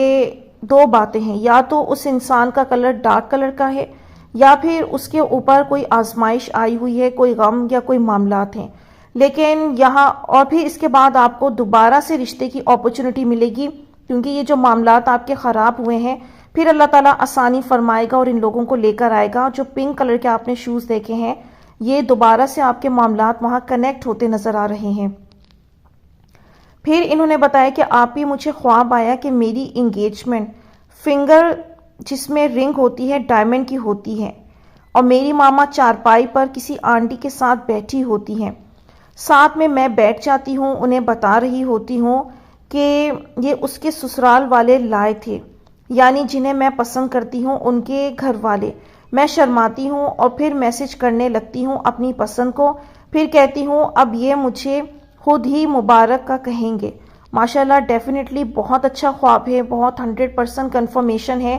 2 باتیں ہیں، یا تو اس انسان کا کلر ڈارک کلر کا ہے یا پھر اس کے اوپر کوئی آزمائش آئی ہوئی ہے، کوئی غم یا کوئی معاملات ہیں۔ لیکن یہاں اور پھر اس کے بعد آپ کو دوبارہ سے رشتے کی اپرچونٹی ملے گی، کیونکہ یہ جو معاملات آپ کے خراب ہوئے ہیں پھر اللہ تعالیٰ آسانی فرمائے گا اور ان لوگوں کو لے کر آئے گا۔ جو پنک کلر کے آپ نے شوز دیکھے ہیں، یہ دوبارہ سے آپ کے معاملات وہاں کنیکٹ ہوتے نظر آ رہے ہیں۔ پھر انہوں نے بتایا کہ آپ ہی مجھے خواب آیا کہ میری انگیجمنٹ فنگر جس میں رنگ ہوتی ہے ڈائمنڈ کی ہوتی ہے اور میری ماما چارپائی پر کسی آنٹی کے ساتھ بیٹھی ہوتی ہیں، ساتھ میں بیٹھ جاتی ہوں، انہیں بتا رہی ہوتی ہوں کہ یہ اس کے سسرال والے لائے تھے، یعنی جنہیں میں پسند کرتی ہوں ان کے گھر والے۔ میں شرماتی ہوں اور پھر میسج کرنے لگتی ہوں اپنی پسند کو، پھر کہتی ہوں اب یہ مجھے خود ہی مبارک کا کہیں گے۔ ماشاءاللہ ڈیفینیٹلی بہت اچھا خواب ہے، بہت 100% کنفرمیشن ہے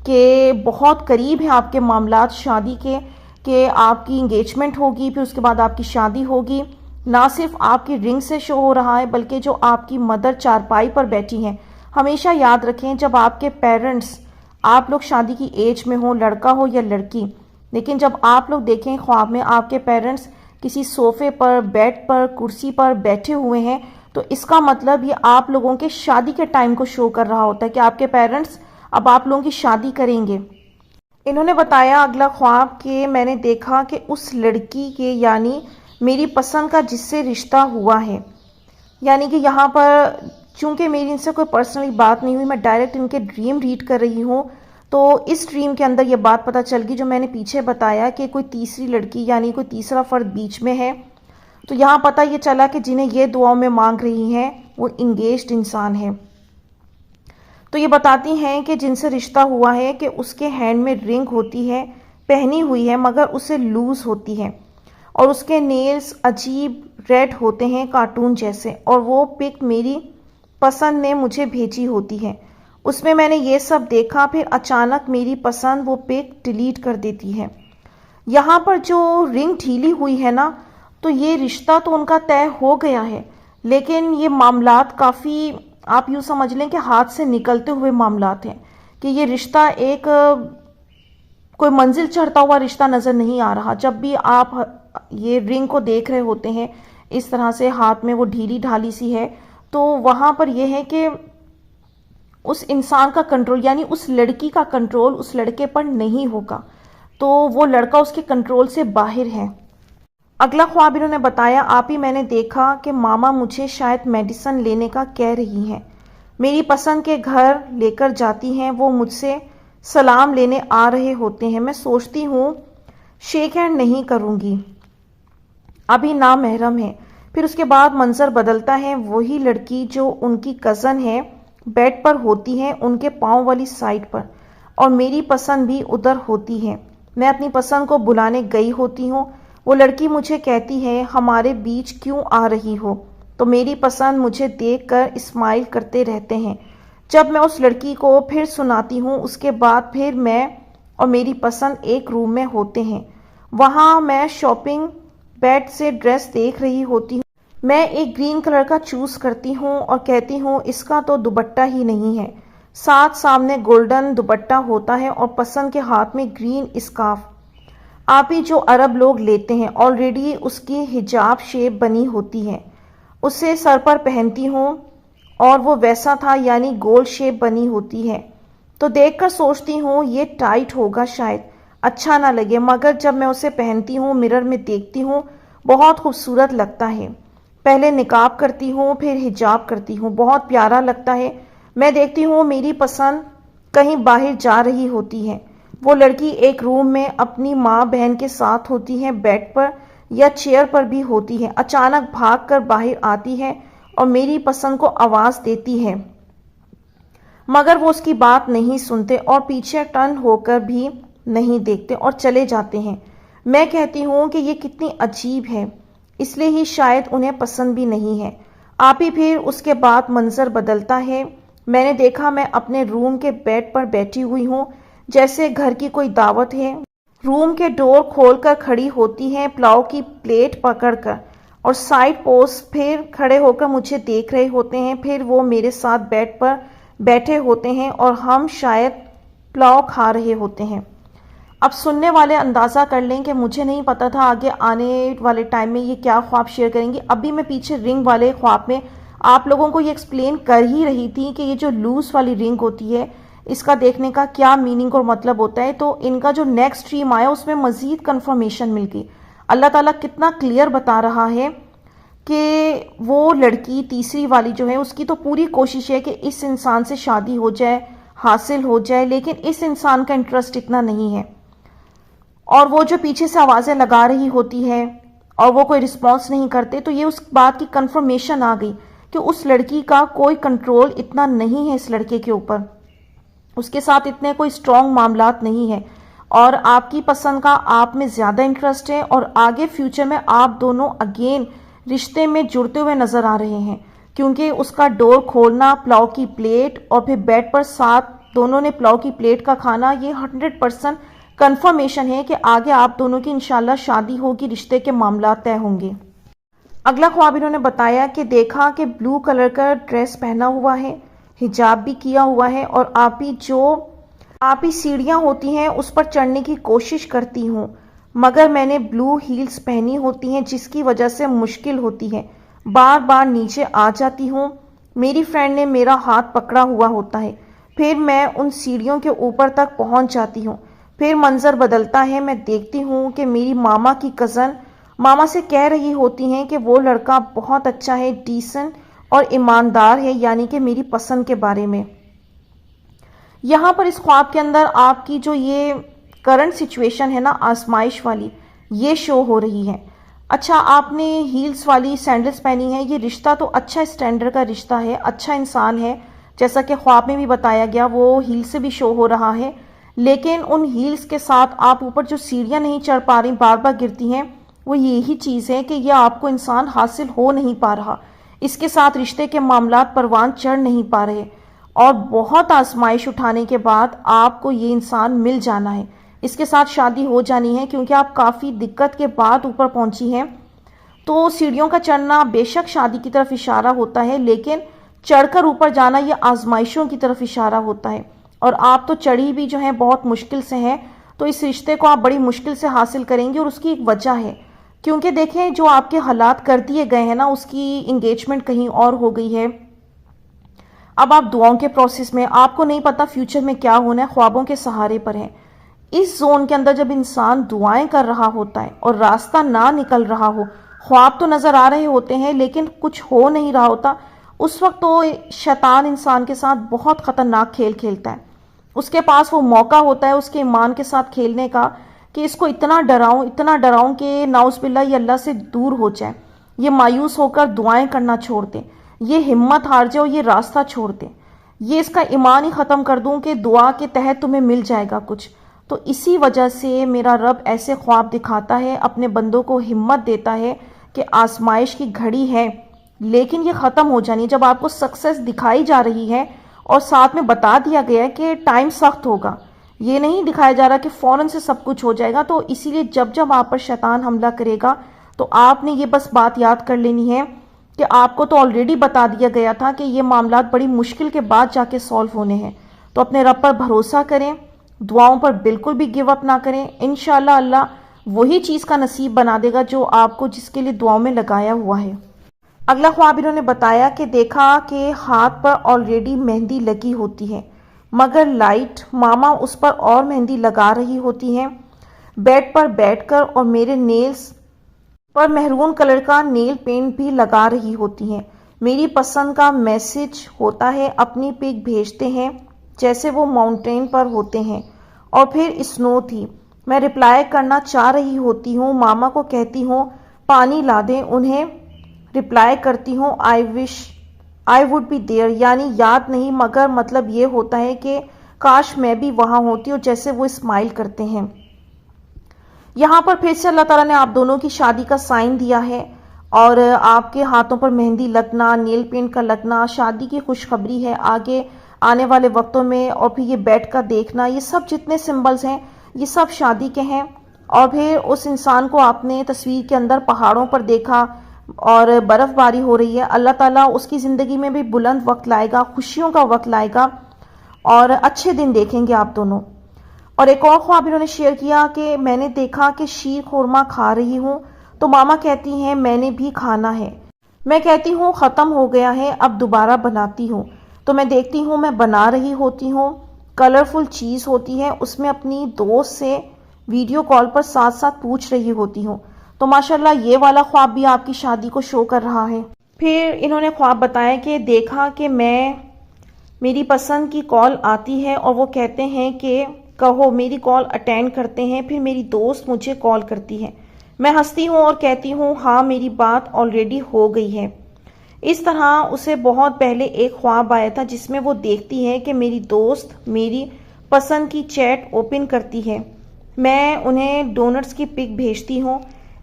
کہ بہت قریب ہیں آپ کے معاملات شادی کے، کہ آپ کی انگیجمنٹ ہوگی، پھر اس کے بعد آپ کی شادی ہوگی. نہ صرف آپ کی رنگ سے شو ہو رہا ہے بلکہ جو آپ کی مدر چارپائی پر بیٹھی ہیں. ہمیشہ یاد رکھیں جب آپ کے پیرنٹس، آپ لوگ شادی کی ایج میں ہوں، لڑکا ہو یا لڑکی، لیکن جب آپ لوگ دیکھیں خواب میں آپ کے پیرنٹس کسی صوفے پر، بیڈ پر، کرسی پر بیٹھے ہوئے ہیں، تو اس کا مطلب یہ آپ لوگوں کے شادی کے ٹائم کو شو کر رہا ہوتا ہے کہ آپ کے پیرنٹس اب آپ لوگوں کی شادی کریں گے. انہوں نے بتایا اگلا خواب کہ میں نے دیکھا کہ اس لڑکی کے یعنی میری پسند کا جس سے رشتہ ہوا ہے، یعنی کہ یہاں پر چونکہ میری ان سے کوئی پرسنلی بات نہیں ہوئی، میں ڈائریکٹ ان کے ڈریم ریڈ کر رہی ہوں، تو اس ڈریم کے اندر یہ بات پتہ چل گئی جو میں نے پیچھے بتایا کہ کوئی تیسری لڑکی یعنی کوئی تیسرا فرد بیچ میں ہے. تو یہاں پتہ یہ چلا کہ جنہیں یہ دعاؤں میں مانگ رہی ہیں وہ انگیجڈ انسان ہے. تو یہ بتاتی ہیں کہ جن سے رشتہ ہوا ہے کہ اس کے ہینڈ میں رنگ ہوتی ہے، پہنی ہوئی ہے مگر اسے لوز ہوتی ہے، اور اس کے نیلز عجیب ریڈ ہوتے ہیں کارٹون جیسے، اور وہ پک میری پسند نے مجھے بھیجی ہوتی ہے. اس میں میں نے یہ سب دیکھا، پھر اچانک میری پسند وہ پک ڈیلیٹ کر دیتی ہے. یہاں پر جو رنگ ڈھیلی ہوئی ہے نا، تو یہ رشتہ تو ان کا طے ہو گیا ہے، لیکن یہ معاملات کافی آپ یوں سمجھ لیں کہ ہاتھ سے نکلتے ہوئے معاملات ہیں، کہ یہ رشتہ ایک کوئی منزل چڑھتا ہوا رشتہ نظر نہیں آ رہا. جب بھی آپ یہ رنگ کو دیکھ رہے ہوتے ہیں اس طرح سے ہاتھ میں وہ ڈھیلی ڈھالی سی ہے، تو وہاں پر یہ ہے کہ اس انسان کا کنٹرول یعنی اس لڑکی کا کنٹرول اس لڑکے پر نہیں ہوگا، تو وہ لڑکا اس کے کنٹرول سے باہر ہے. اگلا خواب انہوں نے بتایا آپ ہی میں نے دیکھا کہ ماما مجھے شاید میڈیسن لینے کا کہہ رہی ہیں، میری پسند کے گھر لے کر جاتی ہیں، وہ مجھ سے سلام لینے آ رہے ہوتے ہیں. میں سوچتی ہوں شیک ہینڈ نہیں کروں گی، ابھی نامحرم ہے. پھر اس کے بعد منظر بدلتا ہے، وہی لڑکی جو ان کی کزن ہے بیڈ پر ہوتی ہے ان کے پاؤں والی سائڈ پر، اور میری پسند بھی ادھر ہوتی ہے. میں اپنی پسند کو بلانے گئی ہوتی ہوں، وہ لڑکی مجھے کہتی ہے ہمارے بیچ کیوں آ رہی ہو، تو میری پسند مجھے دیکھ کر اسمائل کرتے رہتے ہیں. جب میں اس لڑکی کو پھر سناتی ہوں اس کے بعد پھر میں اور میری پسند ایک روم میں ہوتے ہیں. وہاں میں شاپنگ بیڈ سے ڈریس دیکھ رہی ہوتی ہوں، میں ایک گرین کلر کا چوز کرتی ہوں اور کہتی ہوں اس کا تو دوپٹہ ہی نہیں ہے. ساتھ سامنے گولڈن دوپٹہ ہوتا ہے اور پسند کے ہاتھ میں گرین اسکارف، آپ ہی جو عرب لوگ لیتے ہیں، آلریڈی اس کی حجاب شیپ بنی ہوتی ہے، اسے سر پر پہنتی ہوں اور وہ ویسا تھا یعنی گول شیپ بنی ہوتی ہے. تو دیکھ کر سوچتی ہوں یہ ٹائٹ ہوگا، شاید اچھا نہ لگے، مگر جب میں اسے پہنتی ہوں مرر میں دیکھتی ہوں بہت خوبصورت لگتا ہے. پہلے نقاب کرتی ہوں پھر حجاب کرتی ہوں، بہت پیارا لگتا ہے. میں دیکھتی ہوں میری پسند کہیں باہر جا رہی ہوتی ہے، وہ لڑکی ایک روم میں اپنی ماں بہن کے ساتھ ہوتی ہے، بیڈ پر یا چیئر پر بھی ہوتی ہے. اچانک بھاگ کر باہر آتی ہے اور میری پسند کو آواز دیتی ہے، مگر وہ اس کی بات نہیں سنتے اور پیچھے ٹرن ہو کر بھی نہیں دیکھتے اور چلے جاتے ہیں. میں کہتی ہوں کہ یہ کتنی عجیب ہے، اس لیے ہی شاید انہیں پسند بھی نہیں ہے. آپ ہی پھر اس کے بعد منظر بدلتا ہے. میں نے دیکھا میں اپنے روم کے بیڈ پر بیٹھی ہوئی ہوں جیسے گھر کی کوئی دعوت ہے. روم کے ڈور کھول کر کھڑی ہوتی ہیں پلاؤ کی پلیٹ پکڑ کر، اور سائڈ پوسٹ پھر کھڑے ہو کر مجھے دیکھ رہے ہوتے ہیں. پھر وہ میرے ساتھ بیڈ پر بیٹھے ہوتے ہیں اور ہم شاید پلاؤ کھا رہے ہوتے ہیں. اب سننے والے اندازہ کر لیں کہ مجھے نہیں پتا تھا آگے آنے والے ٹائم میں یہ کیا خواب شیئر کریں گی. ابھی میں پیچھے رنگ والے خواب میں آپ لوگوں کو یہ ایکسپلین کر ہی رہی تھی کہ یہ جو لوز والی رنگ ہوتی ہے اس کا دیکھنے کا کیا میننگ اور مطلب ہوتا ہے. تو ان کا جو نیکسٹ ڈریم آیا اس میں مزید کنفرمیشن مل گئی. اللہ تعالیٰ کتنا کلیئر بتا رہا ہے کہ وہ لڑکی تیسری والی جو ہے اس کی تو پوری کوشش ہے کہ اس انسان سے شادی ہو جائے، حاصل ہو جائے، لیکن اس انسان کا انٹرسٹ اتنا نہیں ہے. اور وہ جو پیچھے سے آوازیں لگا رہی ہوتی ہے اور وہ کوئی رسپانس نہیں کرتے، تو یہ اس بات کی کنفرمیشن آ گئی کہ اس لڑکی کا کوئی کنٹرول اتنا نہیں ہے اس لڑکے کے اوپر، اس کے ساتھ اتنے کوئی اسٹرانگ معاملات نہیں ہے، اور آپ کی پسند کا آپ میں زیادہ انٹرسٹ ہے، اور آگے فیوچر میں آپ دونوں اگین رشتے میں جڑتے ہوئے نظر آ رہے ہیں، کیونکہ اس کا ڈور کھولنا، پلاؤ کی پلیٹ اور پھر بیڈ پر ساتھ دونوں نے پلاؤ کی پلیٹ کا کھانا، یہ 100% کنفرمیشن ہے کہ آگے آپ دونوں کی انشاءاللہ شادی ہوگی، رشتے کے معاملات طے ہوں گے۔ اگلا خواب انہوں نے بتایا کہ دیکھا کہ بلو کلر کا ڈریس پہنا ہوا ہے، حجاب بھی کیا ہوا ہے، اور آپ ہی سیڑھیاں ہوتی ہیں اس پر چڑھنے کی کوشش کرتی ہوں، مگر میں نے بلو ہیلز پہنی ہوتی ہیں جس کی وجہ سے مشکل ہوتی ہے، بار بار نیچے آ جاتی ہوں۔ میری فرینڈ نے میرا ہاتھ پکڑا ہوا ہوتا ہے، پھر میں ان سیڑھیوں کے اوپر تک پہنچ جاتی ہوں، پھر منظر بدلتا ہے، میں دیکھتی ہوں کہ میری ماما کی کزن ماما سے کہہ رہی ہوتی ہیں کہ وہ لڑکا بہت اچھا ہے، ڈیسنٹ اور ایماندار ہے، یعنی کہ میری پسند کے بارے میں۔ یہاں پر اس خواب کے اندر آپ کی جو یہ کرنٹ سچویشن ہے نا، آزمائش والی، یہ شو ہو رہی ہے۔ اچھا، آپ نے ہیلز والی سینڈلز پہنی ہے، یہ رشتہ تو اچھا اسٹینڈرڈ کا رشتہ ہے، اچھا انسان ہے، جیسا کہ خواب میں بھی بتایا گیا، وہ ہیل سے بھی شو ہو رہا ہے، لیکن ان ہیلز کے ساتھ آپ اوپر جو سیڑھیاں نہیں چڑھ پا رہی، بار بار گرتی ہیں، وہ یہی چیز ہے کہ یہ آپ کو انسان حاصل ہو نہیں پا رہا، اس کے ساتھ رشتے کے معاملات پروان چڑھ نہیں پا رہے، اور بہت آزمائش اٹھانے کے بعد آپ کو یہ انسان مل جانا ہے، اس کے ساتھ شادی ہو جانی ہے، کیونکہ آپ کافی دقت کے بعد اوپر پہنچی ہیں۔ تو سیڑھیوں کا چڑھنا بے شک شادی کی طرف اشارہ ہوتا ہے، لیکن چڑھ کر اوپر جانا یہ آزمائشوں کی طرف اشارہ ہوتا ہے، اور آپ تو چڑھی بھی جو ہے بہت مشکل سے ہیں، تو اس رشتے کو آپ بڑی مشکل سے حاصل کریں گے، اور اس کی ایک وجہ ہے، کیونکہ دیکھیں جو آپ کے حالات کر دیے گئے ہیں نا، اس کی انگیجمنٹ کہیں اور ہو گئی ہے، اب آپ دعاؤں کے پروسیس میں، آپ کو نہیں پتا فیوچر میں کیا ہونا ہے، خوابوں کے سہارے پر ہیں۔ اس زون کے اندر جب انسان دعائیں کر رہا ہوتا ہے اور راستہ نہ نکل رہا ہو، خواب تو نظر آ رہے ہوتے ہیں لیکن کچھ ہو نہیں رہا ہوتا، اس وقت تو شیطان انسان کے ساتھ بہت خطرناک کھیل کھیلتا ہے۔ اس کے پاس وہ موقع ہوتا ہے اس کے ایمان کے ساتھ کھیلنے کا، کہ اس کو اتنا ڈراؤں کہ ناؤز باللہ یہ اللہ سے دور ہو جائے، یہ مایوس ہو کر دعائیں کرنا چھوڑ دیں، یہ ہمت ہار جائے اور یہ راستہ چھوڑ دیں، یہ اس کا ایمان ہی ختم کر دوں کہ دعا کے تحت تمہیں مل جائے گا کچھ۔ تو اسی وجہ سے میرا رب ایسے خواب دکھاتا ہے، اپنے بندوں کو ہمت دیتا ہے کہ آزمائش کی گھڑی ہے لیکن یہ ختم ہو جانی ہے۔ جب آپ کو سکسیس دکھائی جا رہی ہے اور ساتھ میں بتا دیا گیا ہے کہ ٹائم سخت ہوگا، یہ نہیں دکھایا جا رہا کہ فوراً سے سب کچھ ہو جائے گا، تو اسی لیے جب آپ پر شیطان حملہ کرے گا تو آپ نے یہ بس بات یاد کر لینی ہے کہ آپ کو تو آلریڈی بتا دیا گیا تھا کہ یہ معاملات بڑی مشکل کے بعد جا کے سولو ہونے ہیں۔ تو اپنے رب پر بھروسہ کریں، دعاؤں پر بالکل بھی گیو اپ نہ کریں، انشاءاللہ اللہ وہی چیز کا نصیب بنا دے گا جو آپ کو جس کے لیے دعاؤں میں لگایا ہوا ہے۔ اگلا خواب انہوں نے بتایا کہ دیکھا کہ ہاتھ پر آلریڈی مہندی لگی ہوتی ہے، مگر لائٹ ماما اس پر اور مہندی لگا رہی ہوتی ہیں، بیڈ پر بیٹھ کر، اور میرے نیلز پر میرون کلر کا نیل پینٹ بھی لگا رہی ہوتی ہیں، میری پسند کا میسج ہوتا ہے، اپنی پک بھیجتے ہیں جیسے وہ ماؤنٹین پر ہوتے ہیں، اور پھر اسنو تھی، میں رپلائی کرنا چاہ رہی ہوتی ہوں، ماما کو کہتی ہوں پانی لا دیں، انہیں رپلائی کرتی ہوں آئی وڈ بی دیئر، یعنی یاد نہیں، مگر مطلب یہ ہوتا ہے کہ کاش میں بھی وہاں ہوتی، اور جیسے وہ اسمائل کرتے ہیں۔ یہاں پر پھر سے اللہ تعالیٰ نے آپ دونوں کی شادی کا سائن دیا ہے، اور آپ کے ہاتھوں پر مہندی لگنا، نیل پینٹ کا لگنا شادی کی خوشخبری ہے آگے آنے والے وقتوں میں، اور پھر یہ بیڈ کا دیکھنا، یہ سب جتنے سمبلز ہیں یہ سب شادی کے ہیں۔ اور پھر اس انسان کو آپ نے تصویر کے اندر پہاڑوں پر دیکھا اور برف باری ہو رہی ہے، اللہ تعالیٰ اس کی زندگی میں بھی بلند وقت لائے گا، خوشیوں کا وقت لائے گا، اور اچھے دن دیکھیں گے آپ دونوں۔ اور ایک اور خواب انہوں نے شیئر کیا کہ میں نے دیکھا کہ شیر خورما کھا رہی ہوں، تو ماما کہتی ہیں میں نے بھی کھانا ہے، میں کہتی ہوں ختم ہو گیا ہے، اب دوبارہ بناتی ہوں، تو میں دیکھتی ہوں میں بنا رہی ہوتی ہوں، کلرفل چیز ہوتی ہے، اس میں اپنی دوست سے ویڈیو کال پر ساتھ ساتھ پوچھ رہی ہوتی ہوں، تو ماشاءاللہ یہ والا خواب بھی آپ کی شادی کو شو کر رہا ہے۔ پھر انہوں نے خواب بتایا کہ دیکھا کہ میری پسند کی کال آتی ہے اور وہ کہتے ہیں کہ کہو، میری کال اٹینڈ کرتے ہیں، پھر میری دوست مجھے کال کرتی ہے، میں ہنستی ہوں اور کہتی ہوں ہاں میری بات آلریڈی ہو گئی ہے۔ اس طرح اسے بہت پہلے ایک خواب آیا تھا جس میں وہ دیکھتی ہے کہ میری دوست میری پسند کی چیٹ اوپن کرتی ہے، میں انہیں ڈونٹس کی پک بھیجتی ہوں،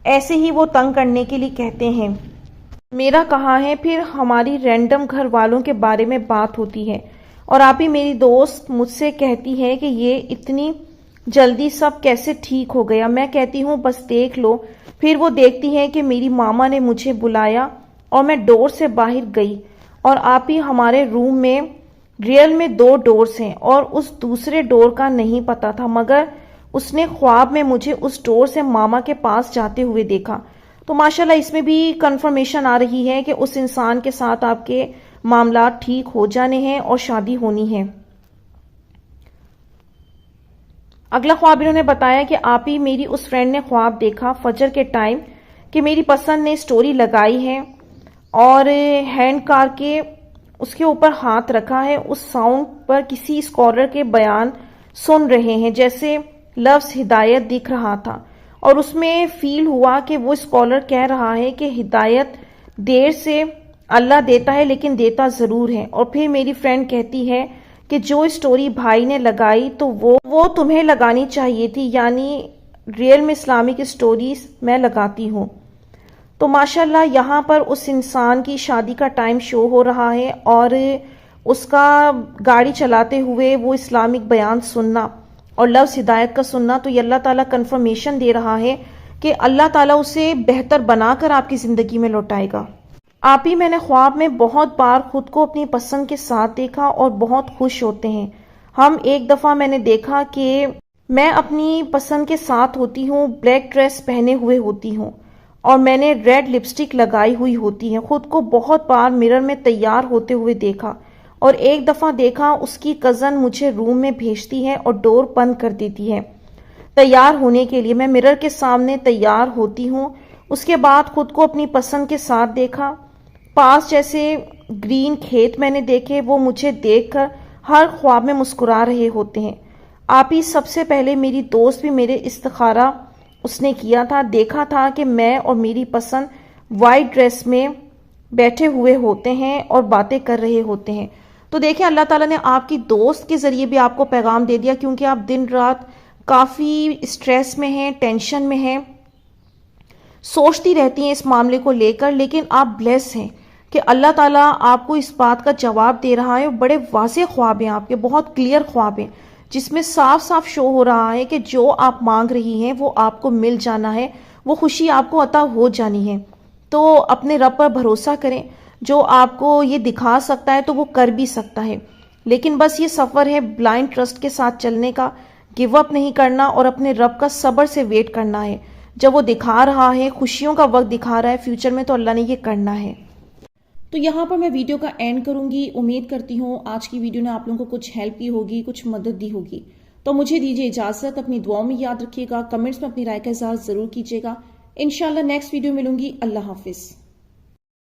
ایسے ہی وہ تنگ کرنے کے لیے کہتے ہیں میرا کہاں ہے، پھر ہماری رینڈم گھر والوں کے بارے میں بات ہوتی ہے، اور آپ ہی میری دوست مجھ سے کہتی ہے کہ یہ اتنی جلدی سب کیسے ٹھیک ہو گیا. میں کہتی ہوں بس دیکھ لو. پھر وہ دیکھتی ہیں کہ میری ماما نے مجھے بلایا اور میں ڈور سے باہر گئی اور آپ ہی ہمارے روم میں ریئل میں 2 ڈورز ہیں اور اس دوسرے ڈور کا نہیں پتا تھا، مگر اس نے خواب میں مجھے اس ڈور سے ماما کے پاس جاتے ہوئے دیکھا. تو ماشاءاللہ اس میں بھی کنفرمیشن آ رہی ہے کہ اس انسان کے ساتھ آپ کے معاملات ٹھیک ہو جانے ہیں اور شادی ہونی ہے. اگلا خواب انہوں نے بتایا کہ آپ ہی میری اس فرینڈ نے خواب دیکھا فجر کے ٹائم کہ میری پسند نے سٹوری لگائی ہے اور ہینڈ کار کے اس کے اوپر ہاتھ رکھا ہے. اس ساؤنڈ پر کسی اسکالر کے بیان سن رہے ہیں، جیسے لفظ ہدایت دکھ رہا تھا اور اس میں فیل ہوا کہ وہ اسکالر کہہ رہا ہے کہ ہدایت دیر سے اللہ دیتا ہے لیکن دیتا ضرور ہے. اور پھر میری فرینڈ کہتی ہے کہ جو اسٹوری بھائی نے لگائی تو وہ تمہیں لگانی چاہیے تھی، یعنی ریئل میں اسلامک اسٹوریز میں لگاتی ہوں. تو ماشاءاللہ یہاں پر اس انسان کی شادی کا ٹائم شو ہو رہا ہے اور اس کا گاڑی چلاتے ہوئے وہ اسلامک بیان سننا اور لفظ ہدایت کا سننا، تو یہ اللہ تعالیٰ کنفرمیشن دے رہا ہے کہ اللہ تعالیٰ اسے بہتر بنا کر آپ کی زندگی میں لوٹائے گا. آپ ہی میں نے خواب میں بہت بار خود کو اپنی پسند کے ساتھ دیکھا اور بہت خوش ہوتے ہیں ہم. ایک دفعہ میں نے دیکھا کہ میں اپنی پسند کے ساتھ ہوتی ہوں، بلیک ڈریس پہنے ہوئے ہوتی ہوں اور میں نے ریڈ لپسٹک لگائی ہوئی ہوتی ہے. خود کو بہت بار مرر میں تیار ہوتے ہوئے دیکھا اور ایک دفعہ دیکھا اس کی کزن مجھے روم میں بھیجتی ہے اور ڈور بند کر دیتی ہے تیار ہونے کے لیے. میں مرر کے سامنے تیار ہوتی ہوں. اس کے بعد خود کو اپنی پسند کے ساتھ دیکھا. پاس جیسے گرین کھیت میں نے دیکھے، وہ مجھے دیکھ کر ہر خواب میں مسکرا رہے ہوتے ہیں. آپ ہی سب سے پہلے میری دوست بھی میرے استخارہ اس نے کیا تھا. دیکھا تھا کہ میں اور میری پسند وائٹ ڈریس میں بیٹھے ہوئے ہوتے ہیں اور باتیں کر رہے ہوتے ہیں. تو دیکھیں اللہ تعالیٰ نے آپ کی دوست کے ذریعے بھی آپ کو پیغام دے دیا، کیونکہ آپ دن رات کافی اسٹریس میں ہیں، ٹینشن میں ہیں، سوچتی رہتی ہیں اس معاملے کو لے کر. لیکن آپ بلیس ہیں کہ اللہ تعالیٰ آپ کو اس بات کا جواب دے رہا ہے. بڑے واضح خواب ہیں آپ کے، بہت کلیئر خواب ہیں جس میں صاف صاف شو ہو رہا ہے کہ جو آپ مانگ رہی ہیں وہ آپ کو مل جانا ہے، وہ خوشی آپ کو عطا ہو جانی ہے. تو اپنے رب پر بھروسہ کریں، جو آپ کو یہ دکھا سکتا ہے تو وہ کر بھی سکتا ہے. لیکن بس یہ سفر ہے بلائنڈ ٹرسٹ کے ساتھ چلنے کا، گیو اپ نہیں کرنا اور اپنے رب کا صبر سے ویٹ کرنا ہے. جب وہ دکھا رہا ہے، خوشیوں کا وقت دکھا رہا ہے فیوچر میں، تو اللہ نے یہ کرنا ہے. تو یہاں پر میں ویڈیو کا اینڈ کروں گی. امید کرتی ہوں آج کی ویڈیو نے آپ لوگوں کو کچھ ہیلپ کی ہوگی، کچھ مدد دی ہوگی. تو مجھے دیجیے اجازت، اپنی دعاؤں میں یاد رکھیے گا، کمنٹس میں اپنی رائے کا اظہار ضرور کیجیے گا. انشاءاللہ نیکسٹ ویڈیو ملوں گی. اللہ حافظ.